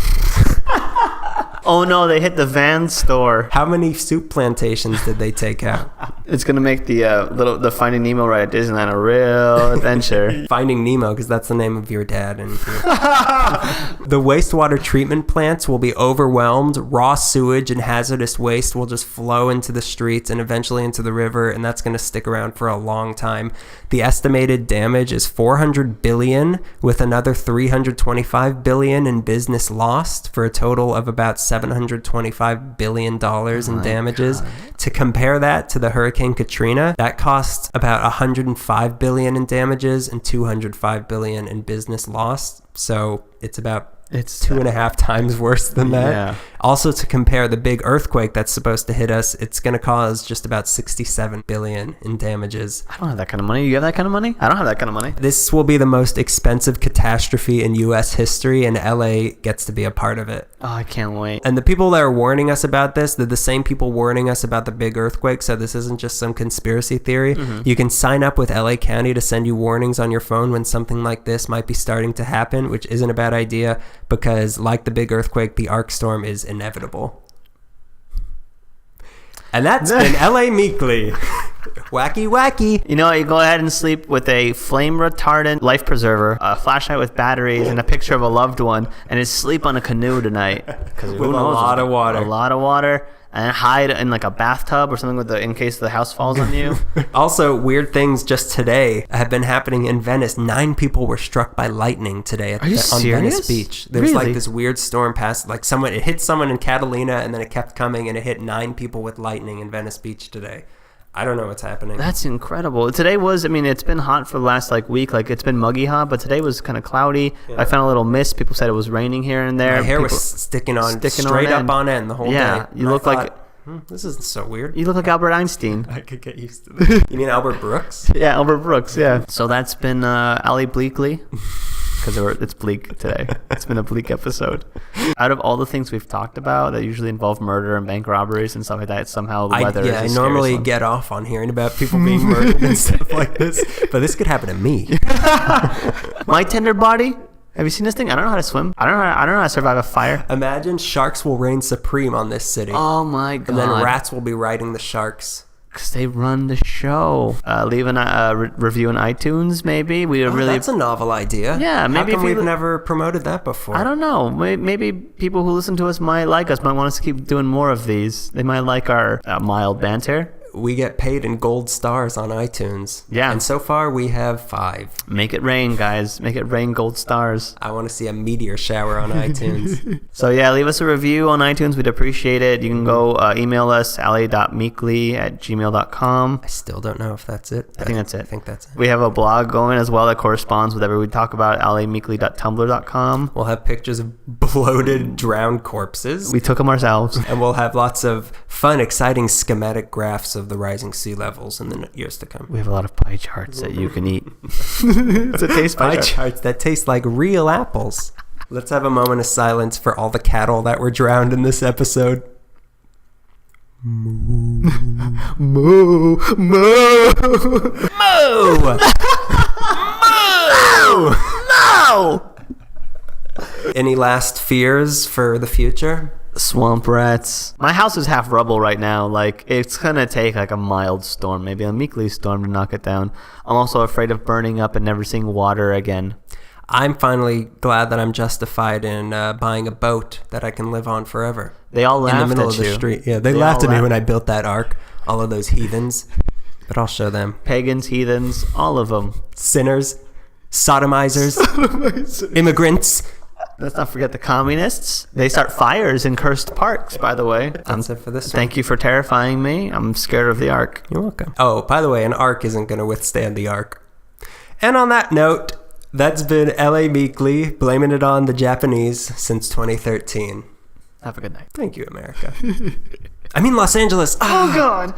Oh no, they hit the Van store. How many soup plantations did they take out? It's gonna make the Finding Nemo ride at Disneyland a real adventure. Finding Nemo, because that's the name of your dad. And the wastewater treatment plants will be overwhelmed. Raw sewage and hazardous waste will just flow into the streets and eventually into the river, and that's gonna stick around for a long time. The estimated damage is $400 billion, with another $325 billion in business lost, for a total of about $725 billion in damages. God. To compare that to the Hurricane Katrina, that cost about $105 billion in damages and $205 billion in business lost. So it's 2.5 times worse than that. Yeah. Also, to compare the big earthquake that's supposed to hit us, it's going to cause just about $67 billion in damages. I don't have that kind of money. You have that kind of money? I don't have that kind of money. This will be the most expensive catastrophe in U.S. history, and LA gets to be a part of it. Oh, I can't wait. And the people that are warning us about this, they're the same people warning us about the big earthquake, so this isn't just some conspiracy theory. You can sign up with LA County to send you warnings on your phone when something like this might be starting to happen, which isn't a bad idea, because like the big earthquake, the ARkStorm is inevitable. And that's been LA Meekly. Wacky. You know, you go ahead and sleep with a flame retardant life preserver, a flashlight with batteries, and a picture of a loved one, and just sleep on a canoe tonight. With a lot of water. A lot of water. And hide in a bathtub or something in case the house falls on you. Also, weird things just today have been happening in Venice. 9 people were struck by lightning today on Venice Beach. There's this weird storm past, it hit someone in Catalina, and then it kept coming, and it hit 9 people with lightning in Venice Beach today. I don't know what's happening. That's incredible. Today was, it's been hot for the last week. It's been muggy hot, but today was kind of cloudy. Yeah. I found a little mist. People said it was raining here and there. My hair was sticking straight up on end the whole day. Yeah, you look like... This isn't so weird. You look like Albert Einstein. I could get used to this. You mean Albert Brooks? Yeah, Albert Brooks, yeah. So that's been Ali Bleakley. Because it's bleak today. It's been a bleak episode. Out of all the things we've talked about that usually involve murder and bank robberies and stuff like that, somehow the weather is I normally get off on hearing about people being murdered and stuff like this, but this could happen to me. My tender body. Have you seen this thing? I don't know how to swim. I don't know how to survive a fire. Imagine sharks will reign supreme on this city. Oh my God. And then rats will be riding the sharks. Because they run the show. Leave a review on iTunes, maybe. That's a novel idea. Yeah, maybe. How come we've never promoted that before? I don't know. Maybe people who listen to us might like us, might want us to keep doing more of these. They might like our mild banter. we get paid in gold stars on iTunes. Yeah. And so far we have 5. Make it rain, guys. Make it rain gold stars. I want to see a meteor shower on iTunes. So yeah, leave us a review on iTunes. We'd appreciate it. You can go email us, ally.meekly@gmail.com. I still don't know if that's it. I think that's it. I think that's it. We have a blog going as well that corresponds with whatever we talk about, allymeekly.tumblr.com. We'll have pictures of bloated, drowned corpses. We took them ourselves. And we'll have lots of fun, exciting schematic graphs of the rising sea levels in the years to come. We have a lot of pie charts that you can eat. It's a taste Pie charts that taste like real apples. Let's have a moment of silence for all the cattle that were drowned in this episode. Moo. Moo. Moo. Moo! Moo! No! Any last fears for the future? Swamp rats. My house is half rubble right now. Like, it's gonna take like a mild storm, maybe a Meekly storm to knock it down. I'm also afraid of burning up and never seeing water again. I'm finally glad that I'm justified in buying a boat that I can live on forever. They all laughed in the middle at of the you. street. Yeah, they laughed at me when I built that ark. All of those heathens. But I'll show them. Pagans, heathens, all of them. Sinners, sodomizers, immigrants. Let's not forget the communists. They start fires in cursed parks, by the way. That's it for this one. Thank you for terrifying me. I'm scared of the ark. You're welcome. Oh, by the way, an ark isn't going to withstand the ark. And on that note, that's been LA Meekly, blaming it on the Japanese since 2013. Have a good night. Thank you, America. I mean Los Angeles. Oh, God.